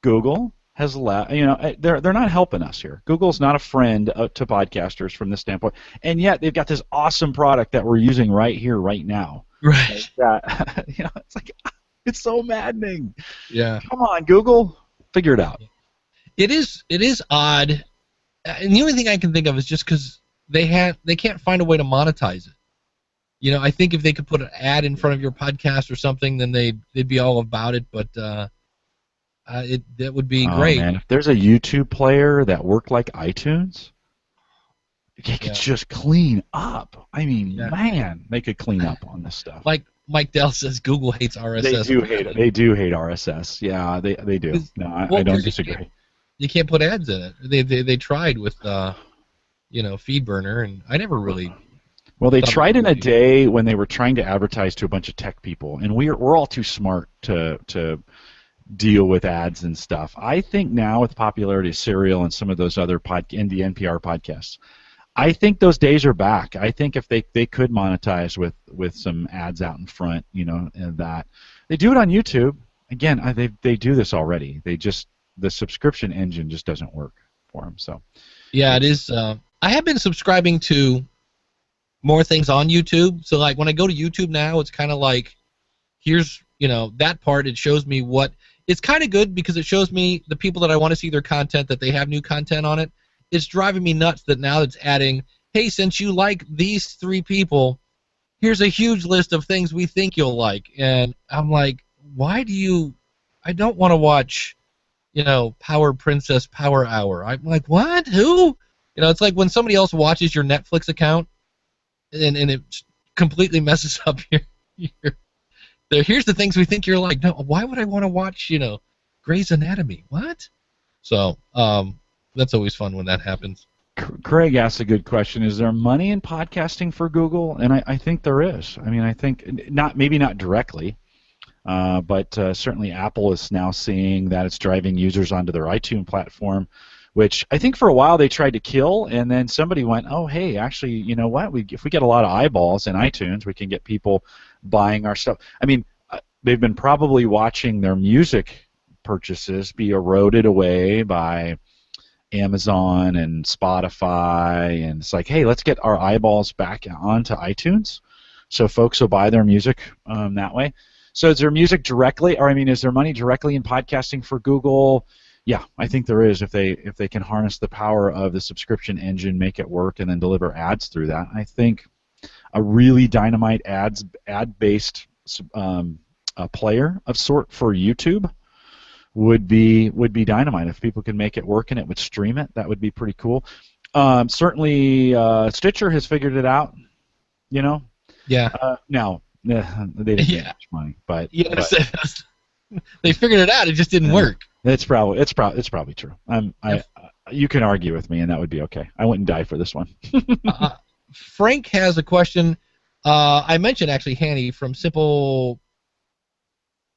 Google has they're not helping us here. Google's not a friend to podcasters from this standpoint, and yet they've got this awesome product that we're using right here, right now. Right. It's like it's so maddening. Yeah. Come on, Google, figure it out. It is odd, and the only thing I can think of is just because they can't find a way to monetize it. I think if they could put an ad in front of your podcast or something, then they'd be all about it. But that would be great. Man, if there's a YouTube player that worked like iTunes, they could just clean up. I mean, man, they could clean up on this stuff. Like Mike Dell says, Google hates RSS. They do hate it. They do hate RSS. Yeah, they do. No, I don't disagree. You can't put ads in it. They tried with FeedBurner, and I never really. Well, they tried in a day when they were trying to advertise to a bunch of tech people, and we're all too smart to deal with ads and stuff. I think now with the popularity of Serial and some of those other and the NPR podcasts, I think those days are back. I think if they could monetize with some ads out in front, and that they do it on YouTube. Again, they do this already. The subscription engine just doesn't work for them. So yeah, it is. I have been subscribing to more things on YouTube. So like when I go to YouTube now, it's kind of like here's that part. It shows me what it's kind of good because it shows me the people that I want to see their content, that they have new content on it. It's driving me nuts that now it's adding, hey, since you like these 3 people, here's a huge list of things we think you'll like. And I'm like, why do you? I don't want to watch, Power Princess Power Hour. I'm like, what? Who? It's like when somebody else watches your Netflix account. And it completely messes up your here's the things we think you're like. No, why would I want to watch, Grey's Anatomy? What? So that's always fun when that happens. Craig asked a good question. Is there money in podcasting for Google? And I think there is. I mean, I think maybe not directly, but certainly Apple is now seeing that it's driving users onto their iTunes platform, which I think for a while they tried to kill, and then somebody went, oh, hey, actually, you know what? If we get a lot of eyeballs in iTunes, we can get people buying our stuff. I mean, they've been probably watching their music purchases be eroded away by Amazon and Spotify, and it's like, hey, let's get our eyeballs back onto iTunes so folks will buy their music that way. So is there music directly, or is there money directly in podcasting for Google? Yeah, I think there is if they can harness the power of the subscription engine, make it work, and then deliver ads through that. I think a really dynamite ad-based player of sort for YouTube would be dynamite. If people can make it work and it would stream it, that would be pretty cool. Certainly, Stitcher has figured it out. Yeah. Now they didn't get much money, but they figured it out. It just didn't work. It's probably true. You can argue with me, and that would be okay. I wouldn't die for this one. Frank has a question. I mentioned actually Hanny from Simple.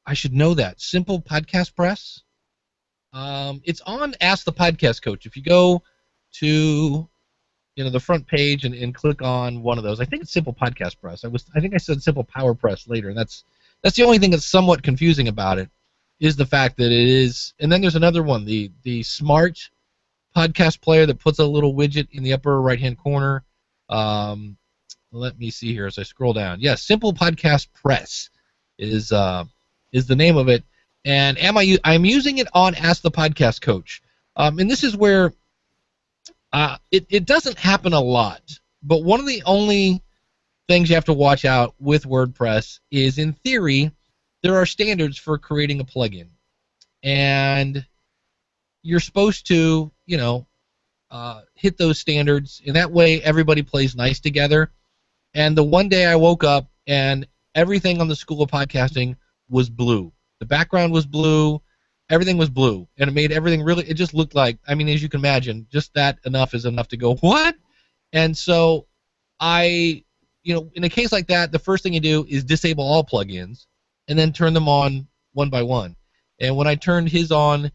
I should know that Simple Podcast Press. It's on Ask the Podcast Coach. If you go to the front page and click on one of those. I think it's Simple Podcast Press. I think I said Simple Power Press later, and that's the only thing that's somewhat confusing about it, is the fact that it is. And then there's another one, the Smart Podcast Player that puts a little widget in the upper right-hand corner. Let me see here as I scroll down. Yes, Simple Podcast Press is the name of it, and I'm using it on Ask the Podcast Coach, and this is where it doesn't happen a lot, but one of the only things you have to watch out with WordPress is, in theory, there are standards for creating a plugin, and you're supposed to, hit those standards, and that way everybody plays nice together. And the one day I woke up and everything on the School of Podcasting was blue. The background was blue. Everything was blue. And it made everything it just looked like, as you can imagine, just that enough is enough to go, what? And so in a case like that, the first thing you do is disable all plugins and then turn them on one by one. And when I turned his on,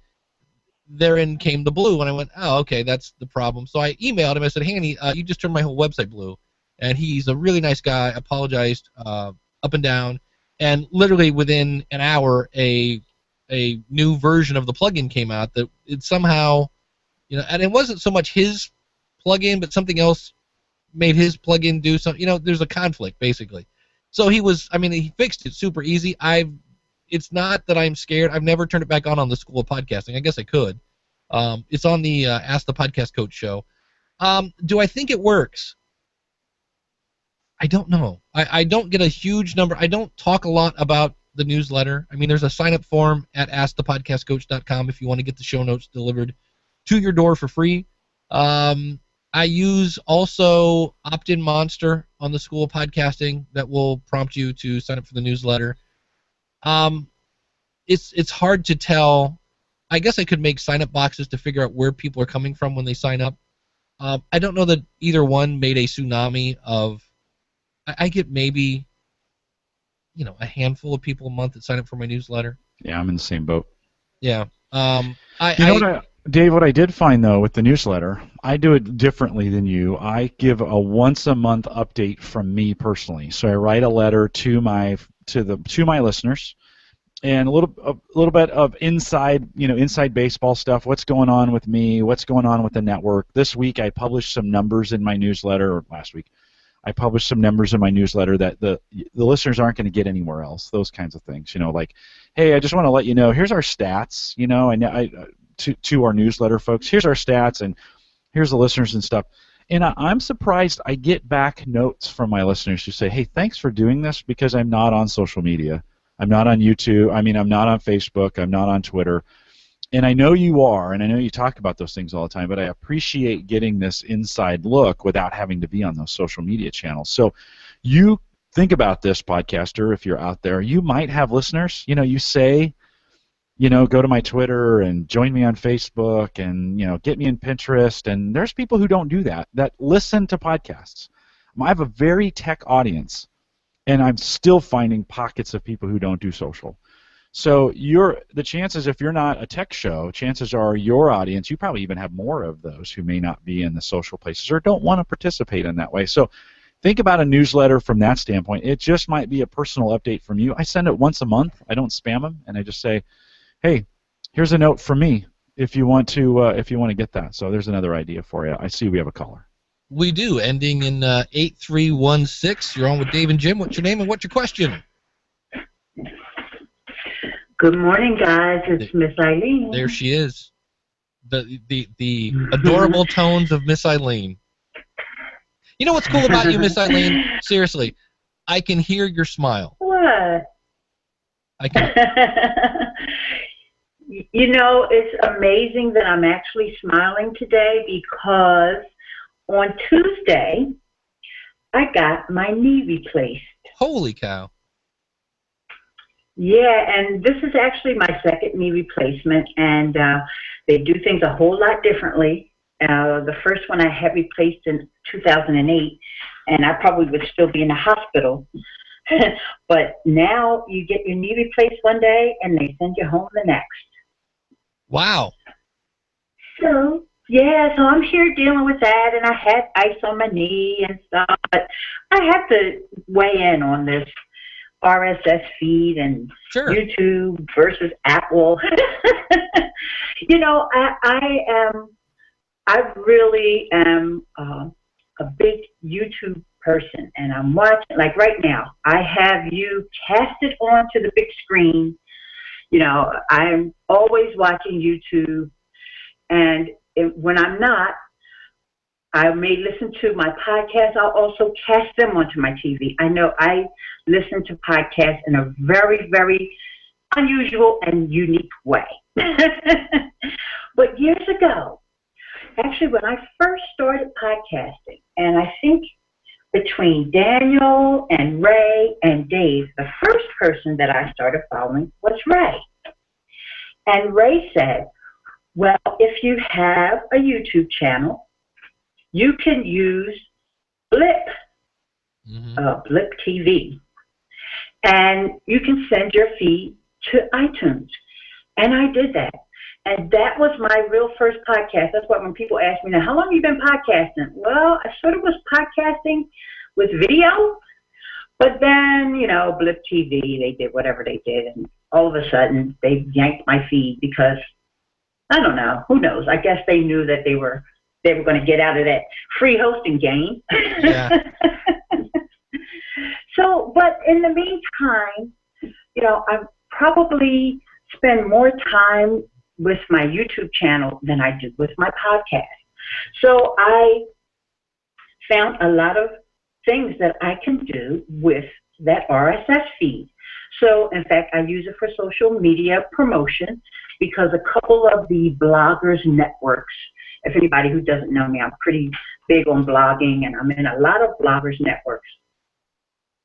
therein came the blue. And I went, oh, okay, that's the problem. So I emailed him. I said, Hanny, you just turned my whole website blue. And he's a really nice guy, apologized up and down, and literally within an hour a new version of the plugin came out that it somehow, and it wasn't so much his plugin, but something else made his plugin do something. There's a conflict, basically. So he fixed it super easy. It's not that I'm scared. I've never turned it back on the School of Podcasting. I guess I could. It's on the Ask the Podcast Coach show. Do I think it works? I don't know. I don't get a huge number. I don't talk a lot about the newsletter. There's a sign-up form at AskThePodcastCoach.com if you want to get the show notes delivered to your door for free. I use also Opt-in Monster on the School of Podcasting that will prompt you to sign up for the newsletter. It's hard to tell. I guess I could make sign-up boxes to figure out where people are coming from when they sign up. I don't know that either one made a tsunami of. I get maybe, a handful of people a month that sign up for my newsletter. Yeah, I'm in the same boat. Yeah. Dave, what I did find, though, with the newsletter, I do it differently than you. I give a once-a-month update from me personally. So I write a letter to my listeners, and a little bit of inside baseball stuff. What's going on with me? What's going on with the network? This week I published some numbers in my newsletter, or last week. I published some numbers in my newsletter that the listeners aren't going to get anywhere else. Those kinds of things, like, hey, I just want to let you know, here's our stats, to our newsletter folks. Here's our stats, and here's the listeners and stuff. And I'm surprised I get back notes from my listeners who say, hey, thanks for doing this, because I'm not on social media. I'm not on YouTube. I'm not on Facebook. I'm not on Twitter. And I know you are, and I know you talk about those things all the time, but I appreciate getting this inside look without having to be on those social media channels. So you think about this, podcaster, if you're out there. You might have listeners. You say, go to my Twitter and join me on Facebook and, get me in Pinterest. And there's people who don't do that listen to podcasts. I have a very tech audience, and I'm still finding pockets of people who don't do social. So the chances, if you're not a tech show, chances are your audience, you probably even have more of those who may not be in the social places or don't want to participate in that way. So think about a newsletter from that standpoint. It just might be a personal update from you. I send it once a month. I don't spam them, and I just say, hey, here's a note from me if you want to get that. So there's another idea for you. I see we have a caller. We do, ending in 8316. You're on with Dave and Jim. What's your name and what's your question? Good morning, guys. It's Miss Eileen. There she is. The adorable tones of Miss Eileen. You know what's cool about you, Miss Eileen? Seriously, I can hear your smile. What? I can. It's amazing that I'm actually smiling today, because on Tuesday I got my knee replaced. Holy cow. Yeah, and this is actually my second knee replacement, and they do things a whole lot differently. The first one I had replaced in 2008, and I probably would still be in the hospital. But now you get your knee replaced one day, and they send you home the next. Wow. So, Yeah, so I'm here dealing with that, and I had ice on my knee and stuff, but I have to weigh in on this RSS feed and Sure. YouTube versus Apple. You know, I really am a big YouTube person, and I'm watching, like right now, I have you casted onto the big screen. You know, I'm always watching YouTube, and when I'm not, I may listen to my podcast. I'll also cast them onto my TV. I know I listen to podcasts in a very, very unusual and unique way. But years ago, actually when I first started podcasting, and I think between Daniel and Ray and Dave, the first person that I started following was Ray. And Ray said, well, if you have a YouTube channel, you can use Blip, Blip TV, and you can send your feed to iTunes. And I did that. And that was my real first podcast. That's what when people ask me now, how long have you been podcasting? Well, I sort of was podcasting with video, but then, you know, Blip TV, they did whatever they did, and all of a sudden they yanked my feed because, I don't know, who knows? I guess they knew that they were going to get out of that free hosting game. Yeah. So, but in the meantime, you know, I probably spend more time with my YouTube channel than I do with my podcast. So I found a lot of things that I can do with that RSS feed. So, in fact, I use it for social media promotion because a couple of the bloggers networks, if anybody who doesn't know me, I'm pretty big on blogging, and I'm in a lot of bloggers networks.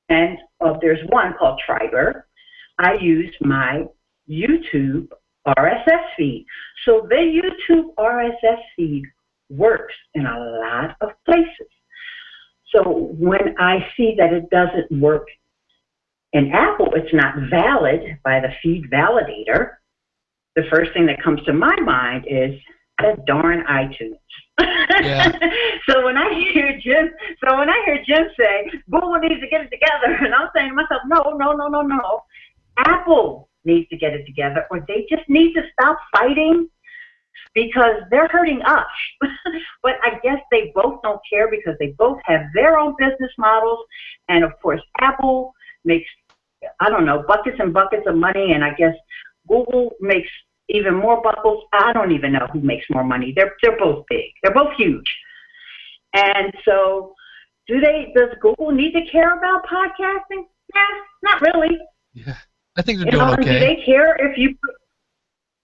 And there's one called Triber. I use my YouTube RSS feed. So the YouTube RSS feed works in a lot of places. So when I see that it doesn't work in Apple, it's not valid by the feed validator, the first thing that comes to my mind is that darn iTunes. Yeah. So when I hear Jim say Google needs to get it together, and I'm saying to myself, no. Apple needs to get it together, or they just need to stop fighting because they're hurting us. But I guess they both don't care because they both have their own business models, and of course Apple makes, I don't know, buckets and buckets of money, and I guess Google makes even more buckles. I don't even know who makes more money. They're both big. They're both huge. And so does Google need to care about podcasting? Nah, not really. Yeah. I think they're doing okay. Do they care if you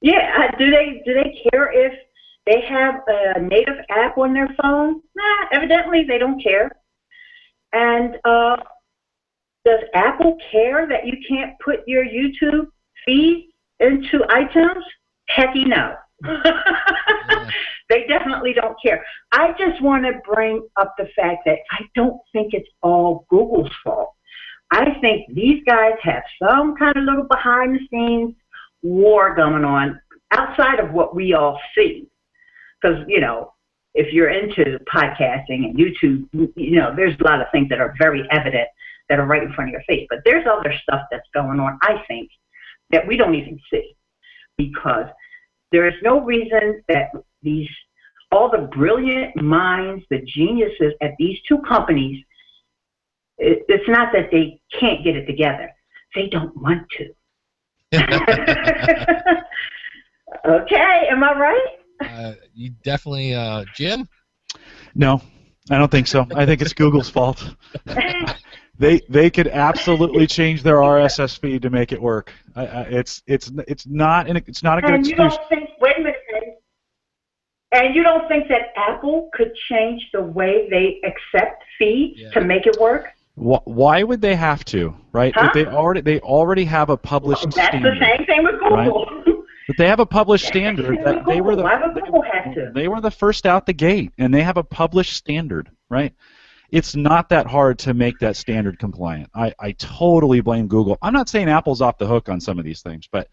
do they care if they have a native app on their phone? Nah, evidently they don't care. And does Apple care that you can't put your YouTube feed into iTunes? Hecky no. Yeah. They definitely don't care. I just want to bring up the fact that I don't think it's all Google's fault. I think these guys have some kind of little behind-the-scenes war going on outside of what we all see. Because, you know, if you're into podcasting and YouTube, you know, there's a lot of things that are very evident that are right in front of your face. But there's other stuff that's going on, I think, that we don't even see. Because there is no reason that all the brilliant minds, the geniuses at these two companies, it's not that they can't get it together. They don't want to. Okay, am I right? You definitely, Jim? No, I don't think so. I think it's Google's fault. They could absolutely change their RSS feed to make it work. It's not a good excuse. You don't think? Wait a minute. And you don't think that Apple could change the way they accept feeds to make it work? Why would they have to? Right? Huh? They already have a published standard. That's the same thing with Google. Right? But they have a published standard that Why would Google have to? They were the first out the gate, and they have a published standard, right? It's not that hard to make that standard compliant. I totally blame Google. I'm not saying Apple's off the hook on some of these things, but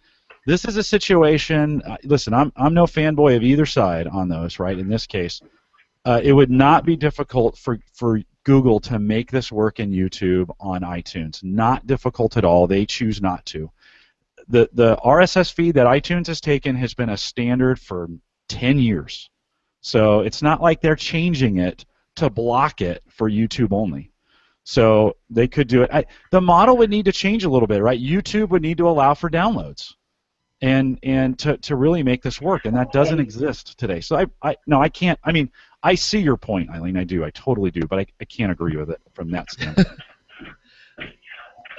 This is a situation. Listen, I'm no fanboy of either side on those. Right, in this case, it would not be difficult for Google to make this work in YouTube on iTunes. Not difficult at all. They choose not to. The RSS feed that iTunes has taken has been a standard for 10 years. So it's not like they're changing it to block it for YouTube only. So they could do it. The model would need to change a little bit, right? YouTube would need to allow for downloads and to really make this work, and that doesn't exist today. So I can't. I mean, I see your point, Eileen. I do. I totally do, but I can't agree with it from that standpoint.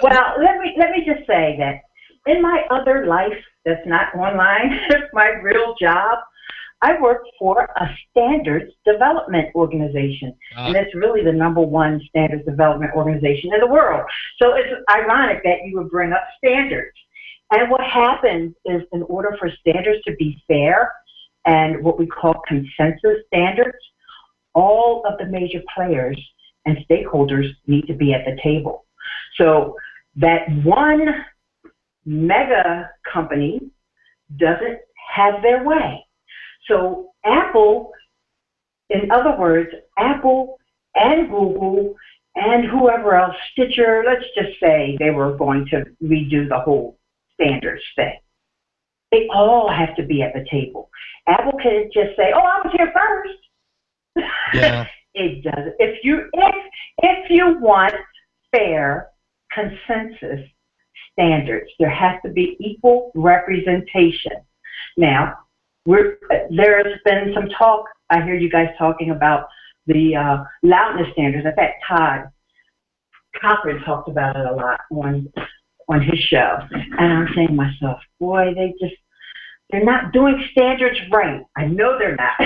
Well, let me just say that in my other life that's not online, my real job, I work for a standards development organization, and it's really the #1 standards development organization in the world. So it's ironic that you would bring up standards. And what happens is, in order for standards to be fair and what we call consensus standards, all of the major players and stakeholders need to be at the table. So that one mega company doesn't have their way. So Apple, in other words, Apple and Google and whoever else, Stitcher, let's just say they were going to redo the whole standards thing. They all have to be at the table. Apple can just say, "Oh, I was here first." Yeah. It doesn't. If you want fair consensus standards, there has to be equal representation. Now, there's been some talk. I hear you guys talking about the loudness standards. In fact, Todd Cochran talked about it a lot on his show. And I'm saying to myself, boy, they're not doing standards right. I know they're not.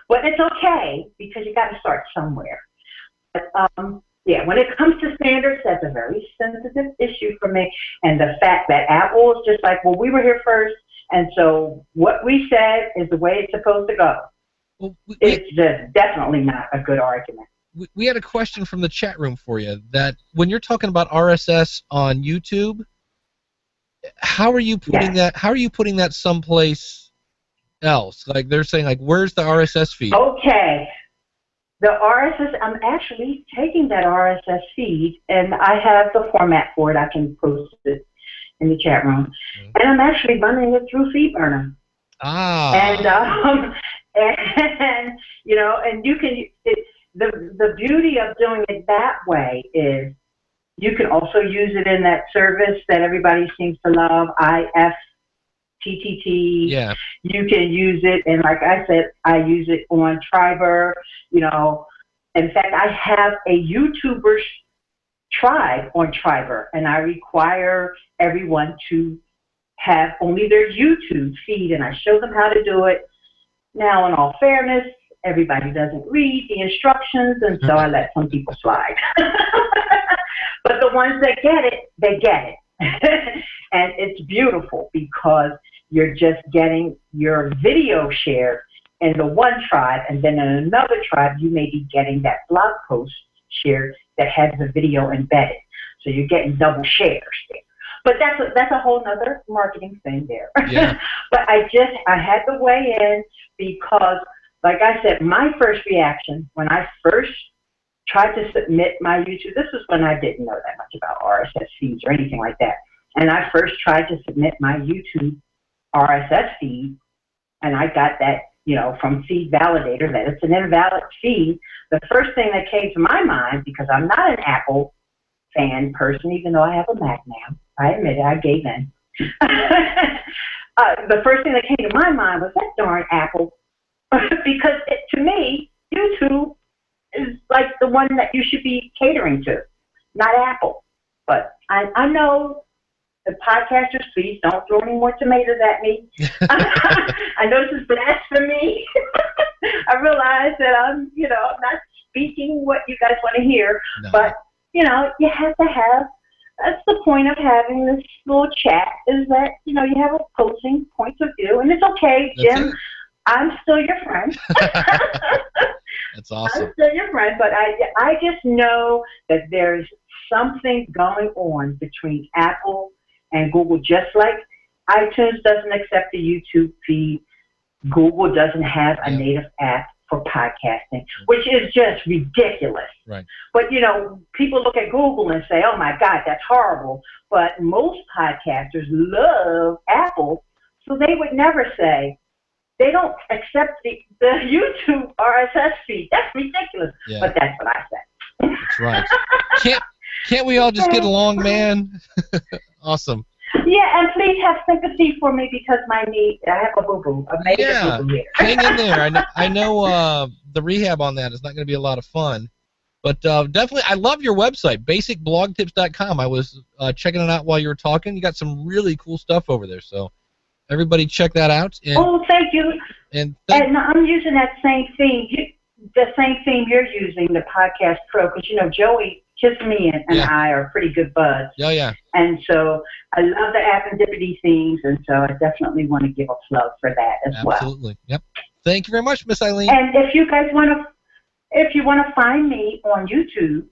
But it's okay, because you got to start somewhere. But yeah, when it comes to standards, that's a very sensitive issue for me. And the fact that Apple is just like, well, we were here first, and so what we said is the way it's supposed to go. Well, it's just definitely not a good argument. We had a question from the chat room for you, that when you're talking about RSS on YouTube, how are you putting that? How are you putting that someplace else? Like, they're saying, like, where's the RSS feed? Okay. The RSS, I'm actually taking that RSS feed, and I have the format for it. I can post it in the chat room. Mm-hmm. And I'm actually running it through FeedBurner. Ah. And you know, and you can, the beauty of doing it that way is you can also use it in that service that everybody seems to love, IFTTT. Yeah. You can use it, and like I said, I use it on Triber. You know, in fact, I have a YouTuber tribe on Triber, and I require everyone to have only their YouTube feed, and I show them how to do it. Now, in all fairness, everybody doesn't read the instructions, and so I let some people slide. But the ones that get it, they get it. And it's beautiful, because you're just getting your video shared in the one tribe, and then in another tribe, you may be getting that blog post shared that has the video embedded. So you're getting double shares there. But that's a whole nother marketing thing there. Yeah. But I had to weigh in, because, like I said, my first reaction when I first tried to submit my YouTube, this was when I didn't know that much about RSS feeds or anything like that. And I first tried to submit my YouTube RSS feed, and I got that, you know, from Feed Validator, that it's an invalid feed. The first thing that came to my mind, because I'm not an Apple fan person, even though I have a Mac now, I admit it, I gave in. The first thing that came to my mind was that darn Apple, because to me, YouTube is like the one that you should be catering to, not Apple. But I know the podcasters, please don't throw any more tomatoes at me. I know this is blasphemy. I realize that I'm not speaking what you guys want to hear, no. But, you have to have, that's the point of having this little chat, is that, you have opposing points of view, and it's okay, Jim. I'm still your friend. That's awesome. I'm still your friend, but I just know that there's something going on between Apple and Google, just like iTunes doesn't accept the YouTube feed. Google doesn't have a native app for podcasting, which is just ridiculous. Right. But, you know, people look at Google and say, oh, my God, that's horrible. But most podcasters love Apple, so they would never say, they don't accept the YouTube RSS feed. That's ridiculous. Yeah. But that's what I said. That's right. Can't we all just get along, man? Awesome. Yeah, and please have sympathy for me because I have a boo-boo, a major boo-boo here. Hang in there. I know the rehab on that is not going to be a lot of fun. But definitely, I love your website, basicblogtips.com. I was checking it out while you were talking. You got some really cool stuff over there, so everybody check that out. And, thank you. And I'm using that same theme, the same theme you're using, the Podcast Pro, because, you know, Joey Kisme and I are pretty good buds. Oh, yeah. And so I love the appendipity themes, and so I definitely want to give a plug for that as well. Absolutely. Yep. Thank you very much, Miss Eileen. And if you guys if you want to find me on YouTube,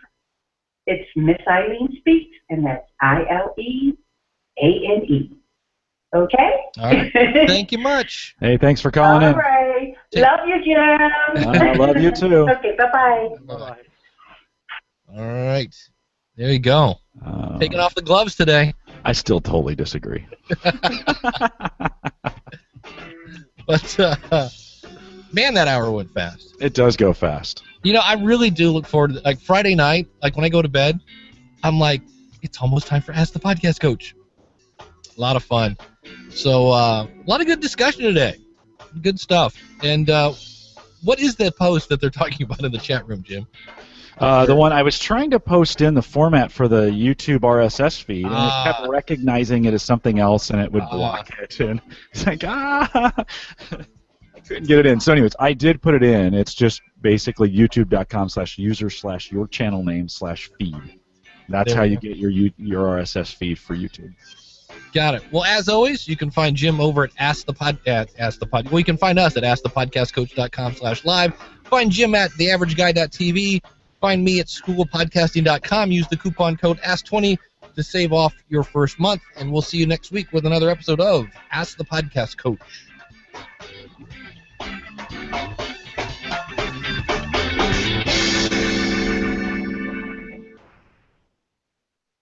it's Miss Eileen Speaks, and that's ILEANE. Okay? All right. Thank you much. Hey, thanks for calling in. All right. Love you, Jim. I love you too. Okay, bye-bye. Bye-bye. All right. There you go. Taking off the gloves today. I still totally disagree. But, man, that hour went fast. It does go fast. You know, I really do look forward to, like, Friday night, like, when I go to bed, I'm like, it's almost time for Ask the Podcast Coach. A lot of fun. So, a lot of good discussion today. Good stuff. And what is that post that they're talking about in the chat room, Jim? The one I was trying to post in the format for the YouTube RSS feed, and it kept recognizing it as something else, and it would block it. And it's like, I couldn't get it in. So anyways, I did put it in. It's just basically youtube.com/user/your-channel-name/feed. That's how you get your RSS feed for YouTube. Got it. Well, as always, you can find Jim over at Well, you can find us at AskThePodcastCoach.com/live. Find Jim at TheAverageGuy.tv. Find me at SchoolOfPodcasting.com. Use the coupon code ASK20 to save off your first month. And we'll see you next week with another episode of Ask the Podcast Coach.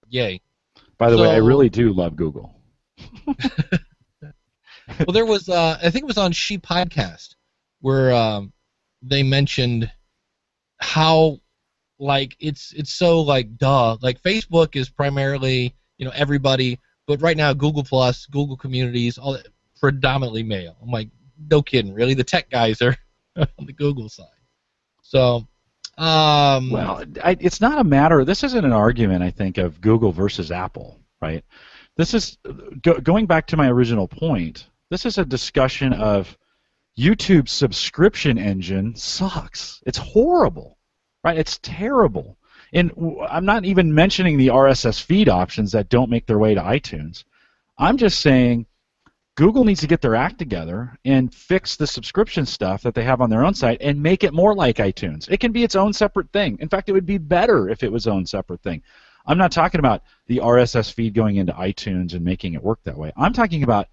Yay. By the way, I really do love Google. Well, there was, I think it was on She Podcast, where they mentioned how, like, it's so, like, duh. Like, Facebook is primarily, you know, everybody, but right now Google Plus, Google Communities, all that, predominantly male. I'm like, no kidding, really? The tech guys are on the Google side. So, well, it's not a matter. This isn't an argument, I think, of Google versus Apple, right? This is going back to my original point. This is a discussion of YouTube's subscription engine sucks. It's horrible, right? It's terrible. And I'm not even mentioning the RSS feed options that don't make their way to iTunes. I'm just saying Google needs to get their act together and fix the subscription stuff that they have on their own site and make it more like iTunes. It can be its own separate thing. In fact, it would be better if it was its own separate thing. I'm not talking about the RSS feed going into iTunes and making it work that way. I'm talking about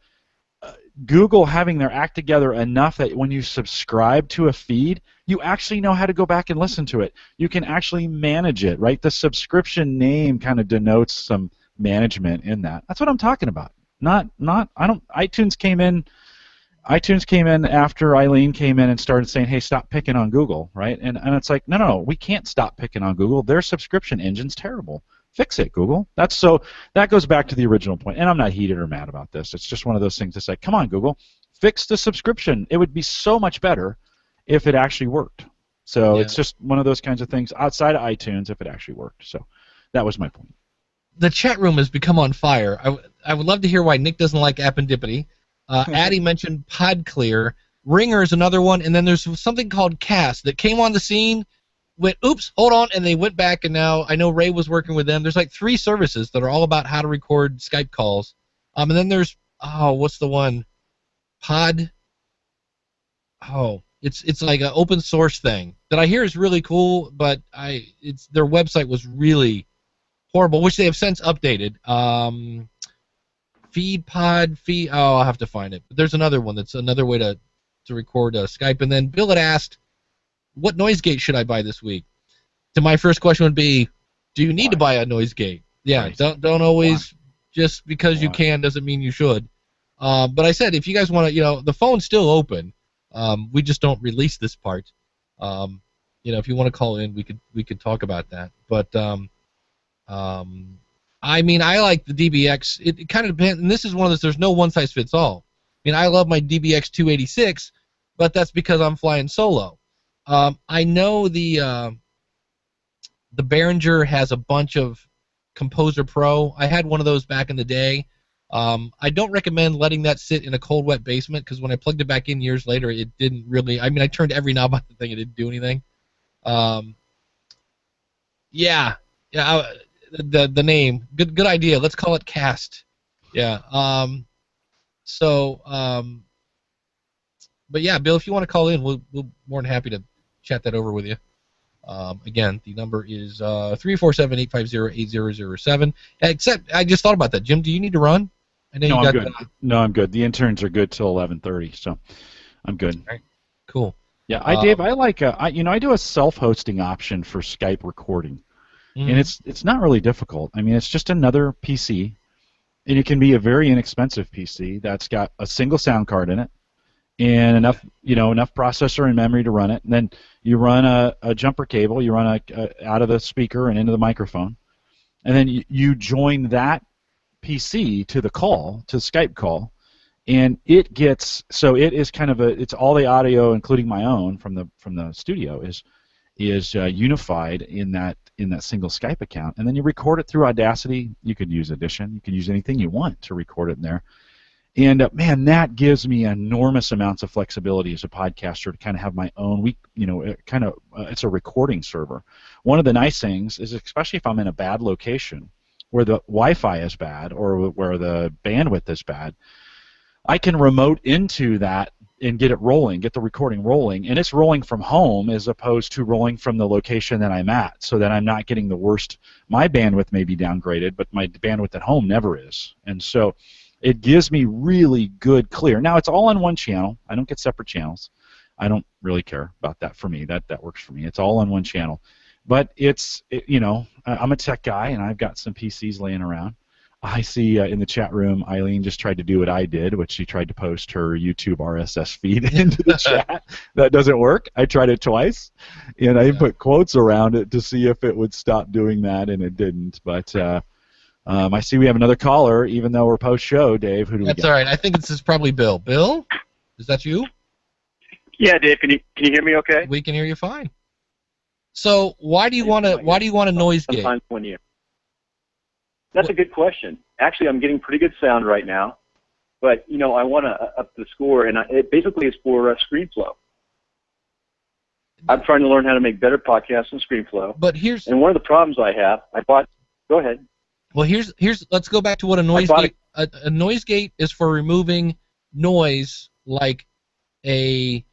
Google having their act together enough that when you subscribe to a feed, you actually know how to go back and listen to it. You can actually manage it, right? The subscription name kind of denotes some management in that. That's what I'm talking about. iTunes came in after Eileen came in and started saying, hey, stop picking on Google, right? And it's like, no, we can't stop picking on Google. Their subscription engine's terrible. Fix it, Google. That goes back to the original point. And I'm not heated or mad about this. It's just one of those things that's like, come on, Google, fix the subscription. It would be so much better if it actually worked. So It's just one of those kinds of things outside of iTunes if it actually worked. So that was my point. The chat room has become on fire. I would love to hear why Nick doesn't like appendipity. Addie mentioned PodClear. Ringer is another one, and then there's something called Cast that came on the scene, went, oops, hold on, and they went back, and now I know Ray was working with them. There's like 3 services that are all about how to record Skype calls. And then there's, what's the one? It's like an open source thing that I hear is really cool, but their website was really horrible, which they have since updated. FeedPod. Oh, I'll have to find it. But there's another one that's another way to record Skype. And then Bill had asked, what noise gate should I buy this week? So my first question would be, do you need to buy a noise gate? Yeah, Right. don't always just because you can doesn't mean you should. But I said if you guys want to, the phone's still open. We just don't release this part. If you want to call in, we could talk about that. But I mean, I like the DBX. It kind of depends, and this is one of those. There's no one size fits all. I mean, I love my DBX 286, but that's because I'm flying solo. I know the Behringer has a bunch of Composer Pro. I had one of those back in the day. I don't recommend letting that sit in a cold, wet basement because when I plugged it back in years later, it didn't really. I mean, I turned every knob on the thing, it didn't do anything. The name, good idea. Let's call it Cast. Yeah. But yeah, Bill, if you want to call in, we'll more than happy to chat that over with you. Again, the number is 347-850-8007. Except, I just thought about that. Jim, do you need to run? I know I'm good. No, I'm good. The interns are good till 11:30, so I'm good. All right. Cool. Yeah, Dave, I like I do a self-hosting option for Skype recording, and it's not really difficult. I mean, it's just another PC, and it can be a very inexpensive PC that's got a single sound card in it, and enough processor and memory to run it. And then you run a jumper cable, you run out of the speaker and into the microphone, and then you join that PC to the Skype call, and it is kind of it's all the audio, including my own from the studio, is unified in that single Skype account, and then you record it through Audacity. You could use Audition, you could use anything you want to record it in there. And man, that gives me enormous amounts of flexibility as a podcaster to kind of have my own it's a recording server. One of the nice things is, especially if I'm in a bad location where the Wi-Fi is bad or where the bandwidth is bad, I can remote into that and get the recording rolling, and it's rolling from home as opposed to rolling from the location that I'm at, so that I'm not getting the worst. My bandwidth may be downgraded, but my bandwidth at home never is, and so it gives me really good clear. Now, it's all on one channel. I don't get separate channels. I don't really care about that. For me, that works for me. It's all on one channel. But I'm a tech guy, and I've got some PCs laying around. I see in the chat room, Eileen just tried to do what I did, which she tried to post her YouTube RSS feed into the chat. That doesn't work. I tried it twice, and I put quotes around it to see if it would stop doing that, and it didn't. But I see we have another caller, even though we're post-show. Dave, who do we got? That's all right. I think this is probably Bill. Bill, is that you? Yeah, Dave. Can you hear me? Okay. We can hear you fine. So why do you want a noise gate? Sometimes when you. That's a good question. Actually, I'm getting pretty good sound right now, but I want to up the score, and it basically is for ScreenFlow. I'm trying to learn how to make better podcasts in ScreenFlow. And one of the problems I have, Go ahead. Well, let's go back to what a noise gate. A noise gate is for removing noise, like a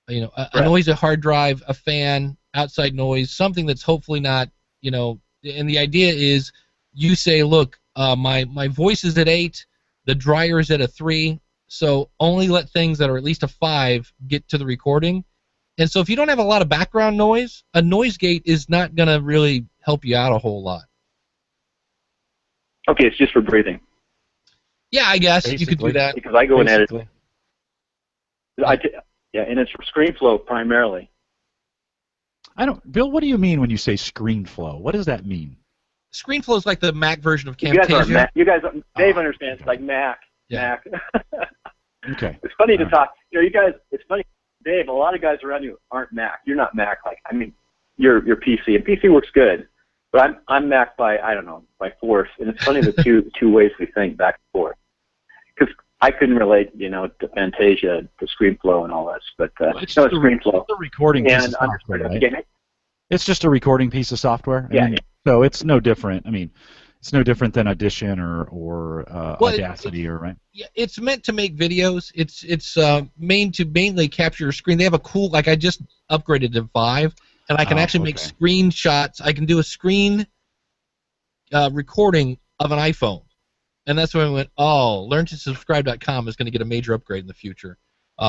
noise, a hard drive, a fan, outside noise, something that's hopefully not, and the idea is you say, look, my voice is at 8, the dryer is at a 3, so only let things that are at least a 5 get to the recording. And so if you don't have a lot of background noise, a noise gate is not going to really help you out a whole lot. Okay, it's just for breathing. Yeah, I guess you could do that. Because I go and edit. And it's for ScreenFlow primarily. Bill, what do you mean when you say ScreenFlow? What does that mean? ScreenFlow is like the Mac version of Camtasia. Dave understands, like Mac. Yeah. Mac. Okay. It's funny to talk. You guys. It's funny, Dave. A lot of guys around you aren't Mac. You're not Mac. You're PC, and PC works good. But I'm Mac by force, and it's funny the two ways we think back and forth. Because I couldn't relate, to Fantasia, to ScreenFlow, and all this, but it's ScreenFlow. It's a recording piece of software, right? It's just a recording piece of software. So it's no different. It's no different than Audition or Audacity, right? Yeah, it's meant to make videos. It's mainly capture your screen. They have a cool, I just upgraded to 5. And I can actually make screenshots. I can do a screen recording of an iPhone. And that's when we went, oh, learntosubscribe.com is going to get a major upgrade in the future,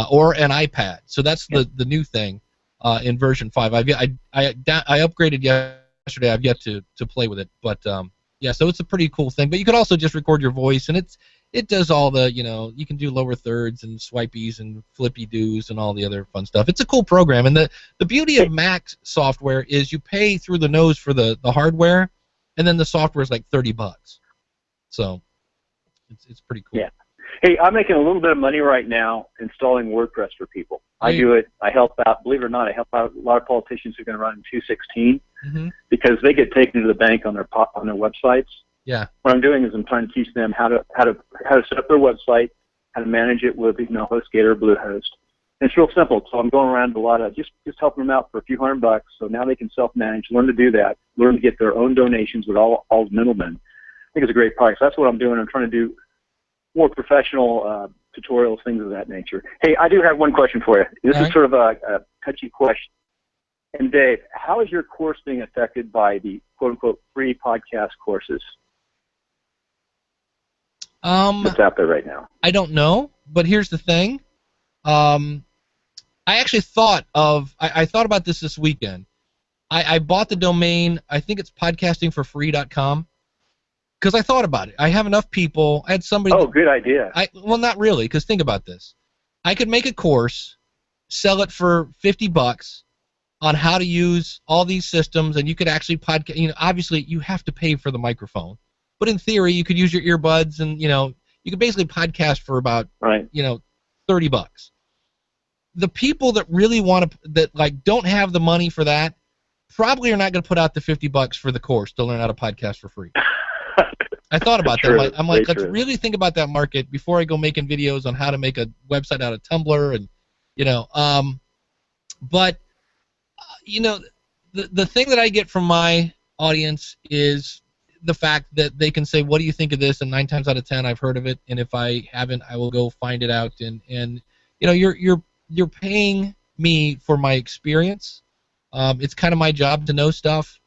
or an iPad. So that's the new thing in version 5. I upgraded yesterday. I've yet to play with it, but yeah, so it's a pretty cool thing. But you could also just record your voice, and it does all the, you can do lower thirds and swipies and flippy doos and all the other fun stuff. It's a cool program, and the beauty of Mac software is you pay through the nose for the hardware, and then the software is like $30. So it's pretty cool. Yeah. Hey, I'm making a little bit of money right now installing WordPress for people. I do it. I help out. Believe it or not, I help out a lot of politicians who are going to run in 216 because they get taken to the bank on their websites. Yeah. What I'm doing is I'm trying to teach them how to set up their website, how to manage it with HostGator or Bluehost. And it's real simple. So I'm going around a lot of just helping them out for a few $100. So now they can self-manage, learn to do that, learn to get their own donations with all the middlemen. I think it's a great product. So that's what I'm doing. I'm trying to do more professional tutorials, things of that nature. Hey, I do have one question for you. This is sort of a touchy question. And Dave, how is your course being affected by the quote-unquote free podcast courses that's out there right now? I don't know, but here's the thing. I actually thought about this weekend. I bought the domain, I think it's podcastingforfree.com. Because I thought about it. I have enough people. I had somebody. Oh, good idea. Well, not really, because think about this. I could make a course, sell it for $50 on how to use all these systems, and you could actually podcast. Obviously, you have to pay for the microphone, but in theory, you could use your earbuds, and you could basically podcast for about $30. The people that really want to, don't have the money for that, probably are not going to put out the $50 for the course to learn how to podcast for free. I thought about that. I'm like, let's really think about that market before I go making videos on how to make a website out of Tumblr and, but the thing that I get from my audience is the fact that they can say, what do you think of this? And 9 times out of 10, I've heard of it. And if I haven't, I will go find it out. And you're paying me for my experience. It's kind of my job to know stuff.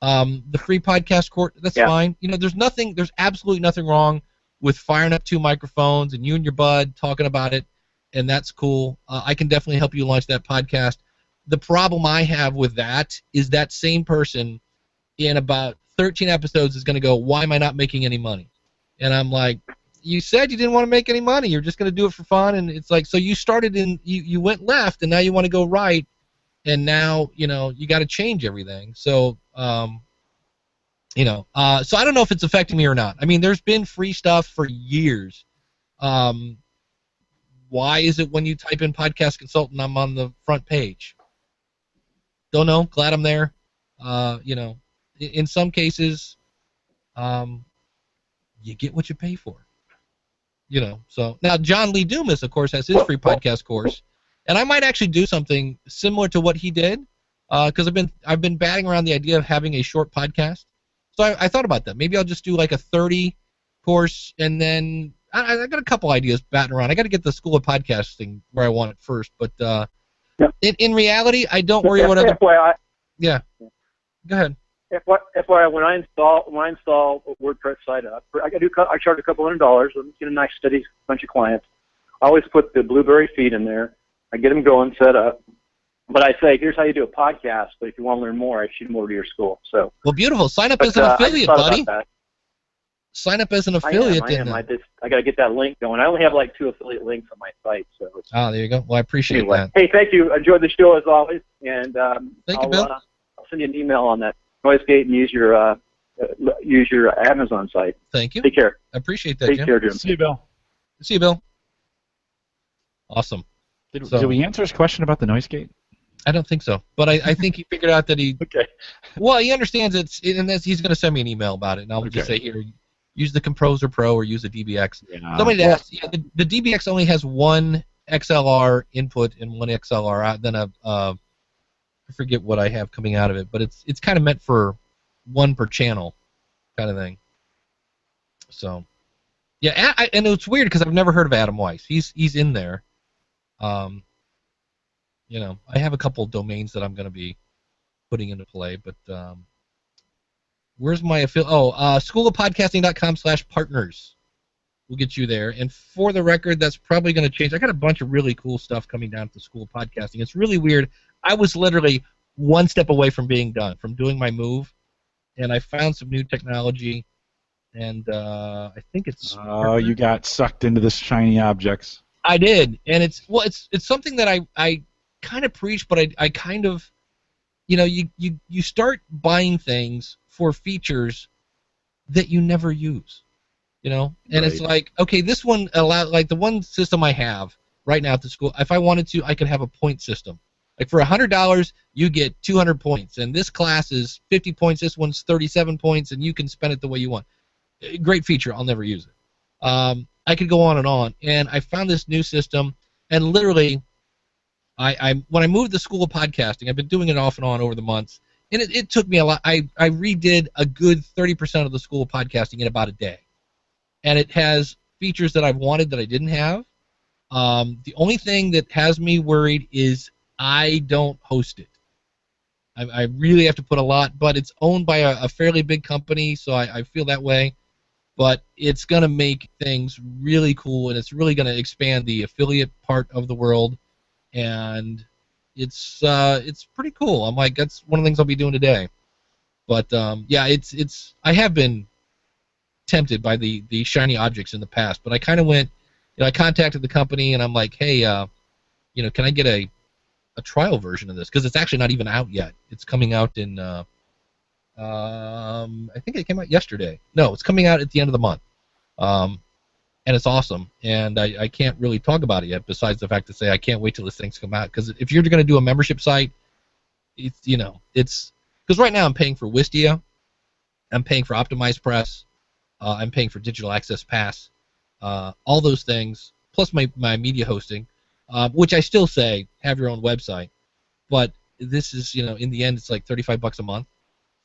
The free podcast course, that's fine. There's absolutely nothing wrong with firing up 2 microphones and you and your bud talking about it, and that's cool. I can definitely help you launch that podcast. The problem I have with that is that same person in about 13 episodes is going to go, why am I not making any money? And I'm like, you said you didn't want to make any money. You're just going to do it for fun. And it's like, so you started you went left, and now you want to go right. And now, you got to change everything. So, so I don't know if it's affecting me or not. I mean, there's been free stuff for years. Why is it when you type in podcast consultant, I'm on the front page? Don't know. Glad I'm there. In some cases, you get what you pay for. So now John Lee Dumas, of course, has his free podcast course. And I might actually do something similar to what he did, because I've been batting around the idea of having a short podcast. So I thought about that. Maybe I'll just do like a 30 course, and then I got a couple ideas batting around. I got to get the School of Podcasting where I want it first. But in reality, I don't worry what other. FYI. Yeah. Go ahead. FYI, when I install a WordPress site up, I charge a couple $100. I'm get a nice steady bunch of clients. I always put the Blueberry feed in there. I get them going, set up. But I say, here's how you do a podcast, but if you want to learn more, I shoot them over to your school. So. Well, beautiful. Sign up as an affiliate, buddy. Sign up as an affiliate. I am. I got to get that link going. I only have like 2 affiliate links on my site. So. There you go. Well, I appreciate that. Hey, thank you. Enjoyed the show as always. And thank you, Bill. I'll send you an email on that NoiseGate and use your Amazon site. Thank you. Take care. I appreciate that, Take Jim. care, Jim. See you, Bill. See you, Bill. Awesome. Did we answer his question about the NoiseGate? I don't think so, but I think he figured out that he. Okay. Well, he understands and he's going to send me an email about it, and I'll just say here, use the Composer Pro or use the DBX. Yeah. Somebody asked, the DBX only has one XLR input and one XLR out. Then I forget what I have coming out of it, but it's kind of meant for one per channel, kind of thing. So, yeah, and it's weird because I've never heard of Adam Weiss. He's in there. I have a couple domains that I'm going to be putting into play, but where's my affiliate? schoolofpodcasting.com/partners. we'll get you there. And for the record, that's probably going to change. I got a bunch of really cool stuff coming down at the School of Podcasting. It's really weird. I was literally one step away from being done, from doing my move, and I found some new technology, and I think it's... Oh, you got sucked into the shiny objects. I did, and it's something that I kind of preach, but I kind of, you start buying things for features that you never use. And It's like, okay, this one like the one system I have right now at the school, if I wanted to, I could have a point system. Like for $100, you get 200 points, and this class is 50 points, this one's 37 points, and you can spend it the way you want. Great feature, I'll never use it. I could go on, and I found this new system, and literally, when I moved to the School of Podcasting, I've been doing it off and on over the months, and it took me a lot. I redid a good 30% of the School of Podcasting in about a day. And it has features that I've wanted that I didn't have. The only thing that has me worried is I don't host it. I really have to put a lot, but it's owned by a fairly big company, so I feel that way. But it's going to make things really cool, and it's really going to expand the affiliate part of the world, and it's pretty cool. I'm like, that's one of the things I'll be doing today. But yeah, I have been tempted by the shiny objects in the past, but I kind of went, I contacted the company, and I'm like, hey, can I get a trial version of this? Because it's actually not even out yet. It's coming out in, I think it came out yesterday. No, it's coming out at the end of the month, and it's awesome. And I can't really talk about it yet, besides the fact to say I can't wait till this thing's come out. Because if you're going to do a membership site, it's because right now I'm paying for Wistia, I'm paying for Optimize Press. I'm paying for Digital Access Pass, all those things, plus my media hosting, which I still say have your own website. But this is, in the end, it's like $35 a month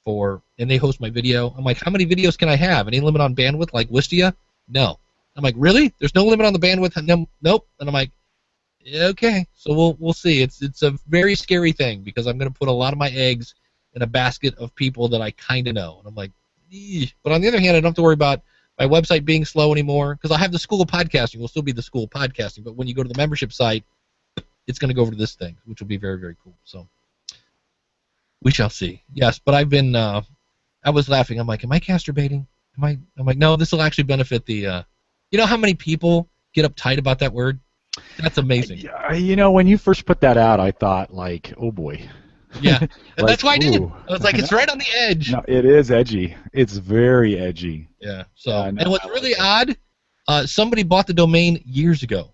and they host my video. I'm like, how many videos can I have? Any limit on bandwidth like Wistia? No. I'm like, really? There's no limit on the bandwidth? No, nope. And I'm like, okay, so we'll see. It's a very scary thing because I'm going to put a lot of my eggs in a basket of people that I kind of know. And I'm like, but on the other hand, I don't have to worry about my website being slow anymore because I have the School of Podcasting. We'll still be the School of Podcasting, but when you go to the membership site, it's going to go over to this thing, which will be very, very cool. So we shall see. Yes, but I've been. I was laughing. I'm like, am I casturbating? I'm like, no. This will actually benefit the. You know how many people get uptight about that word? That's amazing. When you first put that out, I thought like, oh boy. Yeah, and that's why I did. I was like, it's right on the edge. No, it is edgy. It's very edgy. Yeah. So, and what's really odd, somebody bought the domain years ago.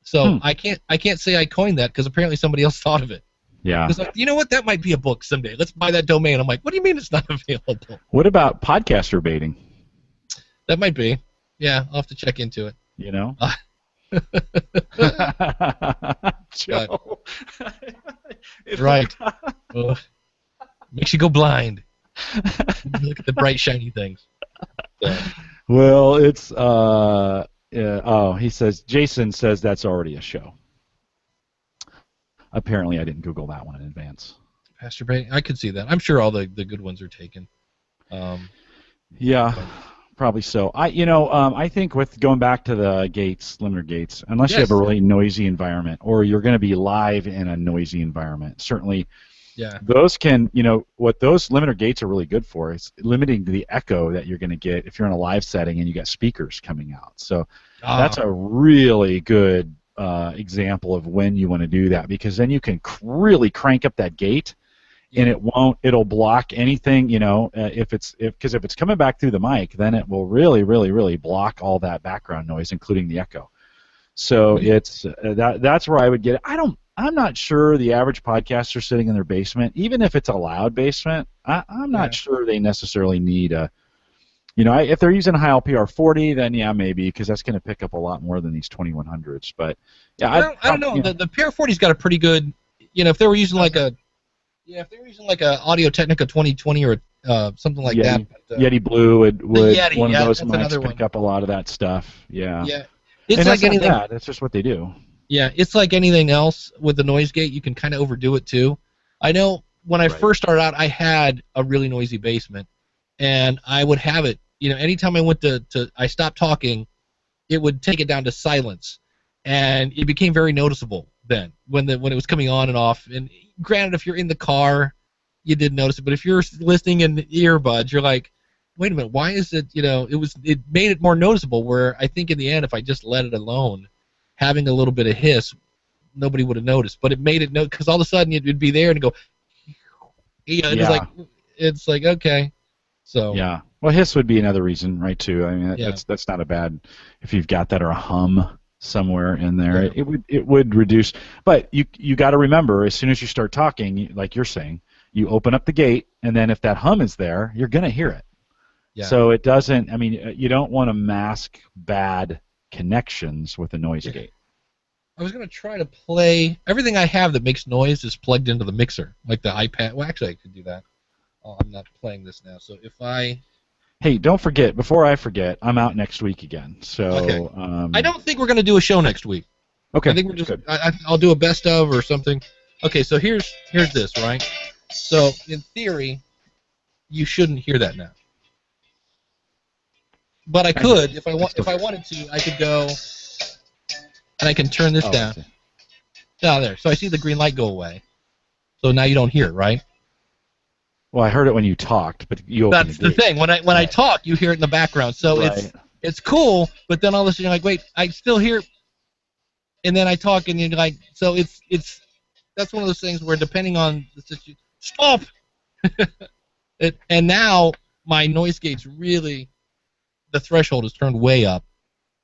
So I can't say I coined that because apparently somebody else thought of it. Yeah. It's like, you know what? That might be a book someday. Let's buy that domain. I'm like, what do you mean it's not available? What about podcaster baiting? That might be. Yeah, I'll have to check into it. Joe. Right. Makes you go blind. Look at the bright, shiny things. So. Well, it's he says Jason says that's already a show. Apparently, I didn't Google that one in advance. Masturbate? I could see that. I'm sure all the good ones are taken. Yeah. Probably so. I think with going back to the gates, limiter gates, unless you have a really noisy environment or you're going to be live in a noisy environment, certainly those can, what those limiter gates are really good for is limiting the echo that you're going to get if you're in a live setting and you got speakers coming out. So that's a really good example of when you want to do that because then you can really crank up that gate. And it'll block anything, if it's coming back through the mic, then it will really, really, really block all that background noise, including the echo. So it's that's where I would get it. I'm not sure the average podcaster sitting in their basement, even if it's a loud basement, I'm not sure they necessarily need a, if they're using a high LPR 40, then maybe, because that's going to pick up a lot more than these 2100s. But I don't know. The PR40's got a pretty good, if they were using like a Audio-Technica 2020 or something like that. But, Yeti Blue would Yeti, one of those mics pick up a lot of that stuff. Yeah. Yeah. It's like anything. That's just what they do. Yeah, it's like anything else with the noise gate. You can kind of overdo it too. I know when I first started out, I had a really noisy basement, and I would have it. Anytime I went to I stopped talking, it would take it down to silence, and it became very noticeable then when it was coming on and off. And granted, if you're in the car, you didn't notice it, but if you're listening in earbuds, you're like, wait a minute, why is it? It made it more noticeable. Where I think in the end, if I just let it alone, having a little bit of hiss, nobody would have noticed. But it made it because all of a sudden it would be there and go, it's like okay, so yeah. Well, hiss would be another reason, right? Too. I mean, that's not a bad if you've got that or a hum somewhere in there. Yeah. It would reduce. But you got to remember, as soon as you start talking, like you're saying, you open up the gate, and then if that hum is there, you're gonna hear it. Yeah. So it doesn't. I mean, you don't want to mask bad connections with a noise gate. I was going to try to play everything I have that makes noise is plugged into the mixer, like the iPad. Well, actually, I could do that. Oh, I'm not playing this now. So if I... Hey, don't forget, before I forget, I'm out next week again. So okay. I don't think we're going to do a show next week. Okay. I think we're just... I'll do a best of or something. Okay, so here's this, right? So in theory, you shouldn't hear that now. But I could, if I wanted to, I could go... And I can turn this down. Down there. So I see the green light go away. So now you don't hear it, right? Well, I heard it when you talked, but you opened That's the thing. When I talk, you hear it in the background. So it's cool, but then all of a sudden you're like, wait, I still hear it. And then I talk, and you're like, so it's that's one of those things where depending on the situation, stop! And now my noise gate's really, the threshold is turned way up.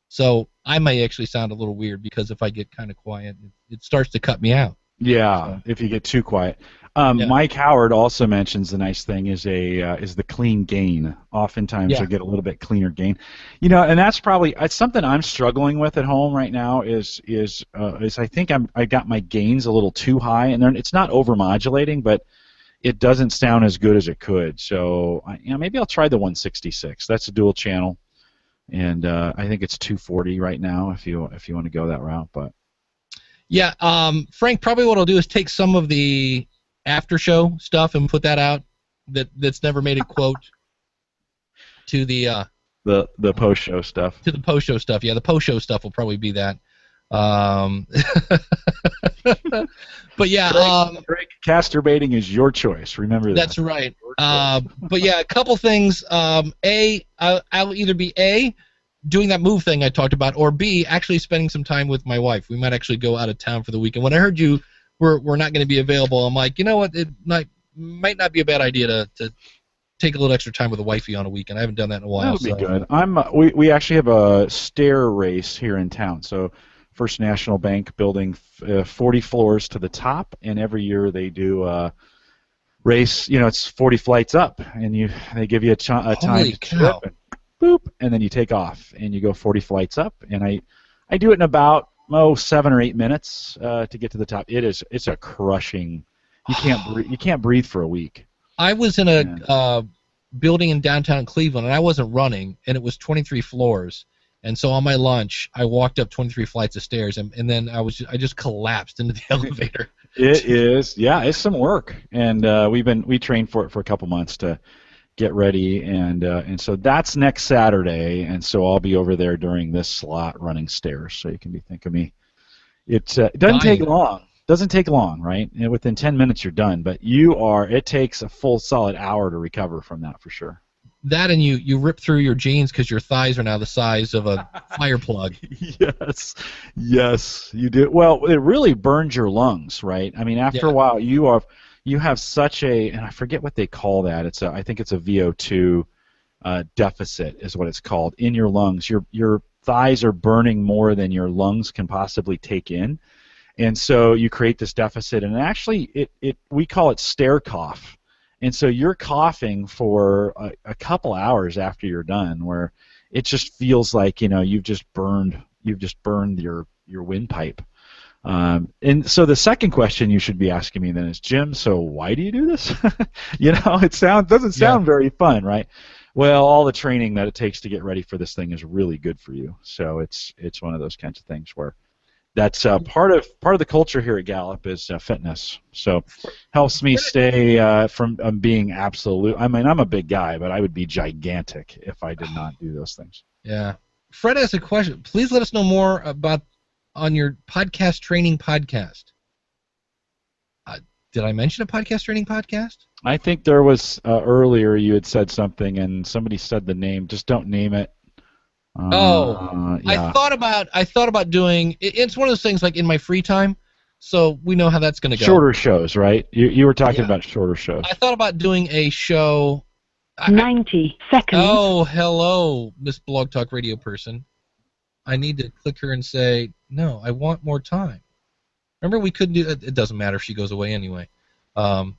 So I may actually sound a little weird because if I get kind of quiet, it starts to cut me out. Yeah, if you get too quiet. Mike Howard also mentions the nice thing is the clean gain. Oftentimes you'll get a little bit cleaner gain. And that's probably it's something I'm struggling with at home right now. Is I think I got my gains a little too high, and it's not overmodulating, but it doesn't sound as good as it could. So maybe I'll try the 166. That's a dual channel. And I think it's 240 right now if you want to go that route. But yeah, Frank, probably what I'll do is take some of the after show stuff and put that out that's never made a quote to the post show stuff. To the post show stuff, yeah, the post show stuff will probably be that. But yeah, Frank, casturbating is your choice. Remember that. That's right. But yeah, a couple things. I'll either be doing that move thing I talked about, or B, actually spending some time with my wife. We might actually go out of town for the weekend. When I heard you were not going to be available, I'm like, you know what? It might not be a bad idea to take a little extra time with the wifey on a weekend. I haven't done that in a while. That would be good. We actually have a stair race here in town. So First National Bank building 40 floors to the top, and every year they do a race. It's 40 flights up, and they give you a time to trip, and boop, and then you take off, and you go 40 flights up, and I do it in about 7 or 8 minutes to get to the top. It's a crushing. You can't breathe for a week. I was in a building in downtown Cleveland, and I wasn't running, and it was 23 floors. And so on my lunch, I walked up 23 flights of stairs, and then I just collapsed into the elevator. It's some work, and we trained for it for a couple months to get ready, and so that's next Saturday, and so I'll be over there during this slot running stairs, so you can be thinking of me. It doesn't take long. Doesn't take long, right? And within 10 minutes you're done, but it takes a full solid hour to recover from that for sure. That and you rip through your jeans because your thighs are now the size of a fire plug. Yes, you do. Well, it really burns your lungs, right? I mean, after a while, you have such and I forget what they call that. I think it's a VO2 deficit is what it's called in your lungs. Your thighs are burning more than your lungs can possibly take in, and so you create this deficit. And actually, we call it stair cough. And so you're coughing for a couple hours after you're done, where it just feels like you've just burned your windpipe. And so the second question you should be asking me then is, Jim, so why do you do this? It doesn't sound very fun, right? Well, all the training that it takes to get ready for this thing is really good for you. So it's one of those kinds of things where that's part of the culture here at Gallup is fitness. So helps me stay from being absolute. I mean, I'm a big guy, but I would be gigantic if I did not do those things. Yeah. Fred has a question. Please let us know more about on your podcast training podcast. Did I mention a podcast training podcast? I think there was earlier you had said something and somebody said the name. Just don't name it. Yeah. I thought about doing. It's one of those things like in my free time, so we know how that's going to go. Shorter shows, right? You were talking about shorter shows. I thought about doing a show. 90 seconds. Oh, hello, Miss Blog Talk Radio person. I need to click her and say no. I want more time. Remember, we couldn't do that. It doesn't matter if she goes away anyway. I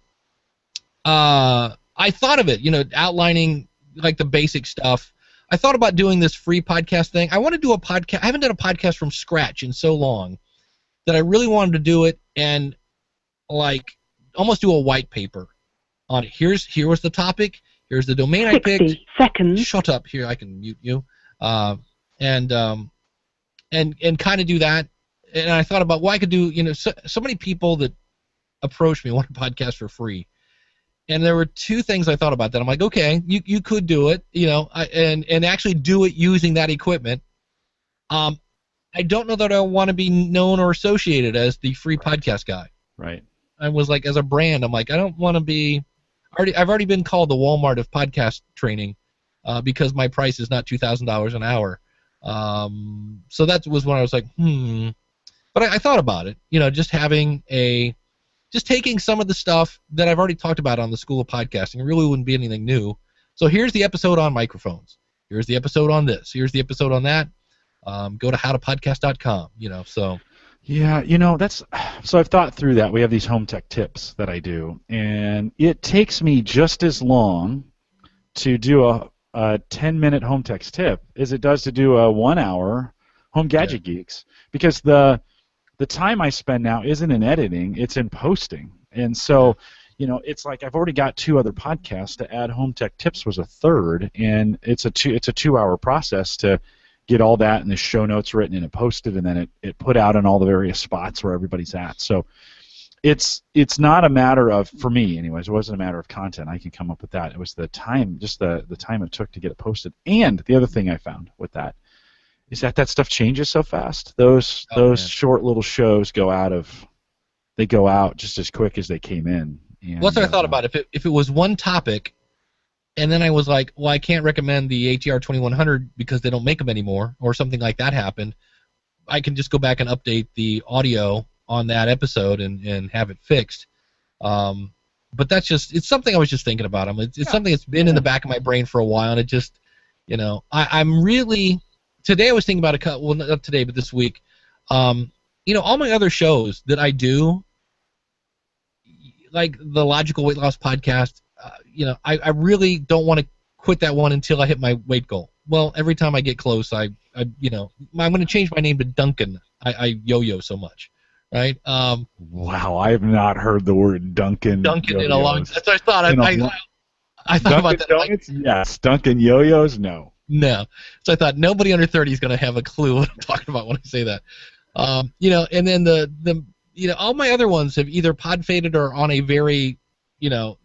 thought of it, outlining like the basic stuff. I thought about doing this free podcast thing. I want to do a podcast. I haven't done a podcast from scratch in so long that I really wanted to do it and like almost do a white paper on it. Here was the topic. Here's the domain I picked. 60 seconds. Shut up. Here, I can mute you. And kind of do that. And I thought about, I could do, so many people that approached me want a podcast for free. And there were two things I thought about that. I'm like, okay, you could do it, and actually do it using that equipment. I don't know that I want to be known or associated as the free podcast guy. Right. I was like, as a brand, I'm like, I don't want to be. I've already been called the Walmart of podcast training because my price is not $2,000 an hour. So that was when I was like, But I thought about it, just taking some of the stuff that I've already talked about on the School of Podcasting. It really wouldn't be anything new. So here's the episode on microphones. Here's the episode on this. Here's the episode on that. Go to howtopodcast.com, so. Yeah, so I've thought through that. We have these home tech tips that I do, and it takes me just as long to do a 10-minute home tech tip as it does to do a 1-hour Home Gadget Geeks, because the time I spend now isn't in editing, it's in posting. And so, it's like I've already got 2 other podcasts. To add Home Tech Tips was a third, and it's a 2-hour process to get all that and the show notes written and it posted, and then it put out in all the various spots where everybody's at. So it's not a matter of, for me anyways, it wasn't a matter of content. I can come up with that. It was the time, just the time it took to get it posted. And the other thing I found with that is that stuff changes so fast. Those short little shows go out just as quick as they came in. And, that's what I thought about. If it was one topic, and then I was like, well, I can't recommend the ATR 2100 because they don't make them anymore, or something like that happened, I can just go back and update the audio on that episode and have it fixed. But it's something I was just thinking about. It's something that's been in the back of my brain for a while, and it just, I'm really. Today I was thinking about not today, but this week. All my other shows that I do, like the Logical Weight Loss Podcast, I really don't want to quit that one until I hit my weight goal. Well, every time I get close, I'm going to change my name to Duncan. I yo-yo so much, right? Wow, I have not heard the word Duncan. Duncan in a long time. That's what I thought. I thought about that. Donuts? Yes. Duncan yo-yos? No. No. So I thought nobody under 30 is going to have a clue what I'm talking about when I say that. And then the all my other ones have either pod faded or on a very, the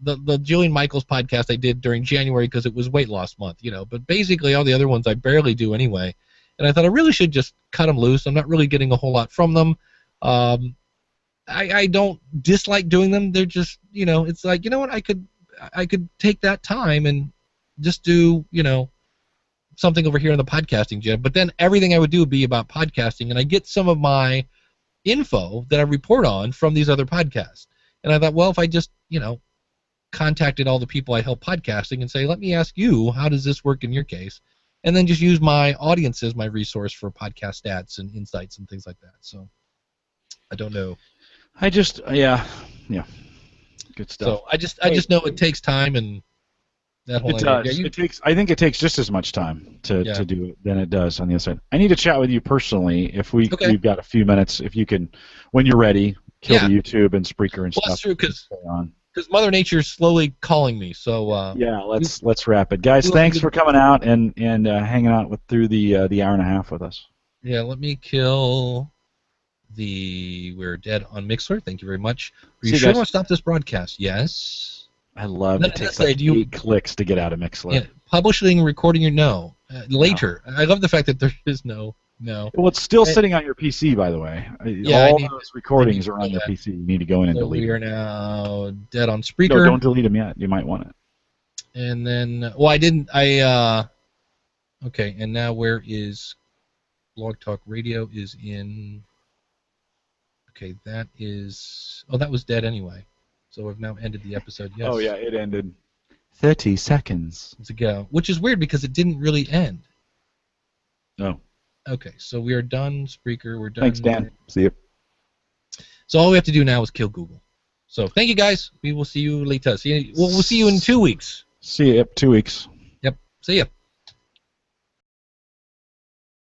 Jillian Michaels podcast I did during January because it was weight loss month, But basically all the other ones I barely do anyway. And I thought I really should just cut them loose. I'm not really getting a whole lot from them. I don't dislike doing them. They're just, it's like, what, I could take that time and just do, something over here in the podcasting gym, but then everything I would do would be about podcasting, and I get some of my info that I report on from these other podcasts. And I thought, well, if I just, contacted all the people I help podcasting and say, let me ask you, how does this work in your case? And then just use my audience as my resource for podcast stats and insights and things like that. So, I don't know. Yeah. Good stuff. So I just know it takes time and that whole idea. I think it takes just as much time to do it than it does on the other side. I need to chat with you personally if we've got a few minutes. If you can, when you're ready, kill the YouTube and Spreaker and stuff. That's true because Mother Nature's slowly calling me. So let's wrap it, guys. Thanks for coming out and hanging out through the hour and a half with us. Yeah, let me kill We're dead on Mixler. Thank you very much. Are you sure you want to stop this broadcast? Yes. I love No, it. It takes say, like do you- 8 clicks to get out of Mixler. Yeah, publishing, recording, or no? Later. I love the fact that there is no. Well, it's still sitting on your PC, by the way. Yeah, All those recordings are on your that. PC. You need to go in and So delete we are them. now dead on Spreaker. No, don't delete them yet. You might want it. And then, well, I didn't. Okay, and now where is Blog Talk Radio? Is in. Okay, that is. Oh, that was dead anyway. So I've now ended the episode. Yes. Oh, yeah, it ended 30 seconds ago, which is weird because it didn't really end. No. Okay, so we are done, Spreaker. We're done. Thanks, Dan. See you. So all we have to do now is kill Google. So thank you, guys. We will see you later. We'll see you in 2 weeks. See you. 2 weeks. Yep. See ya.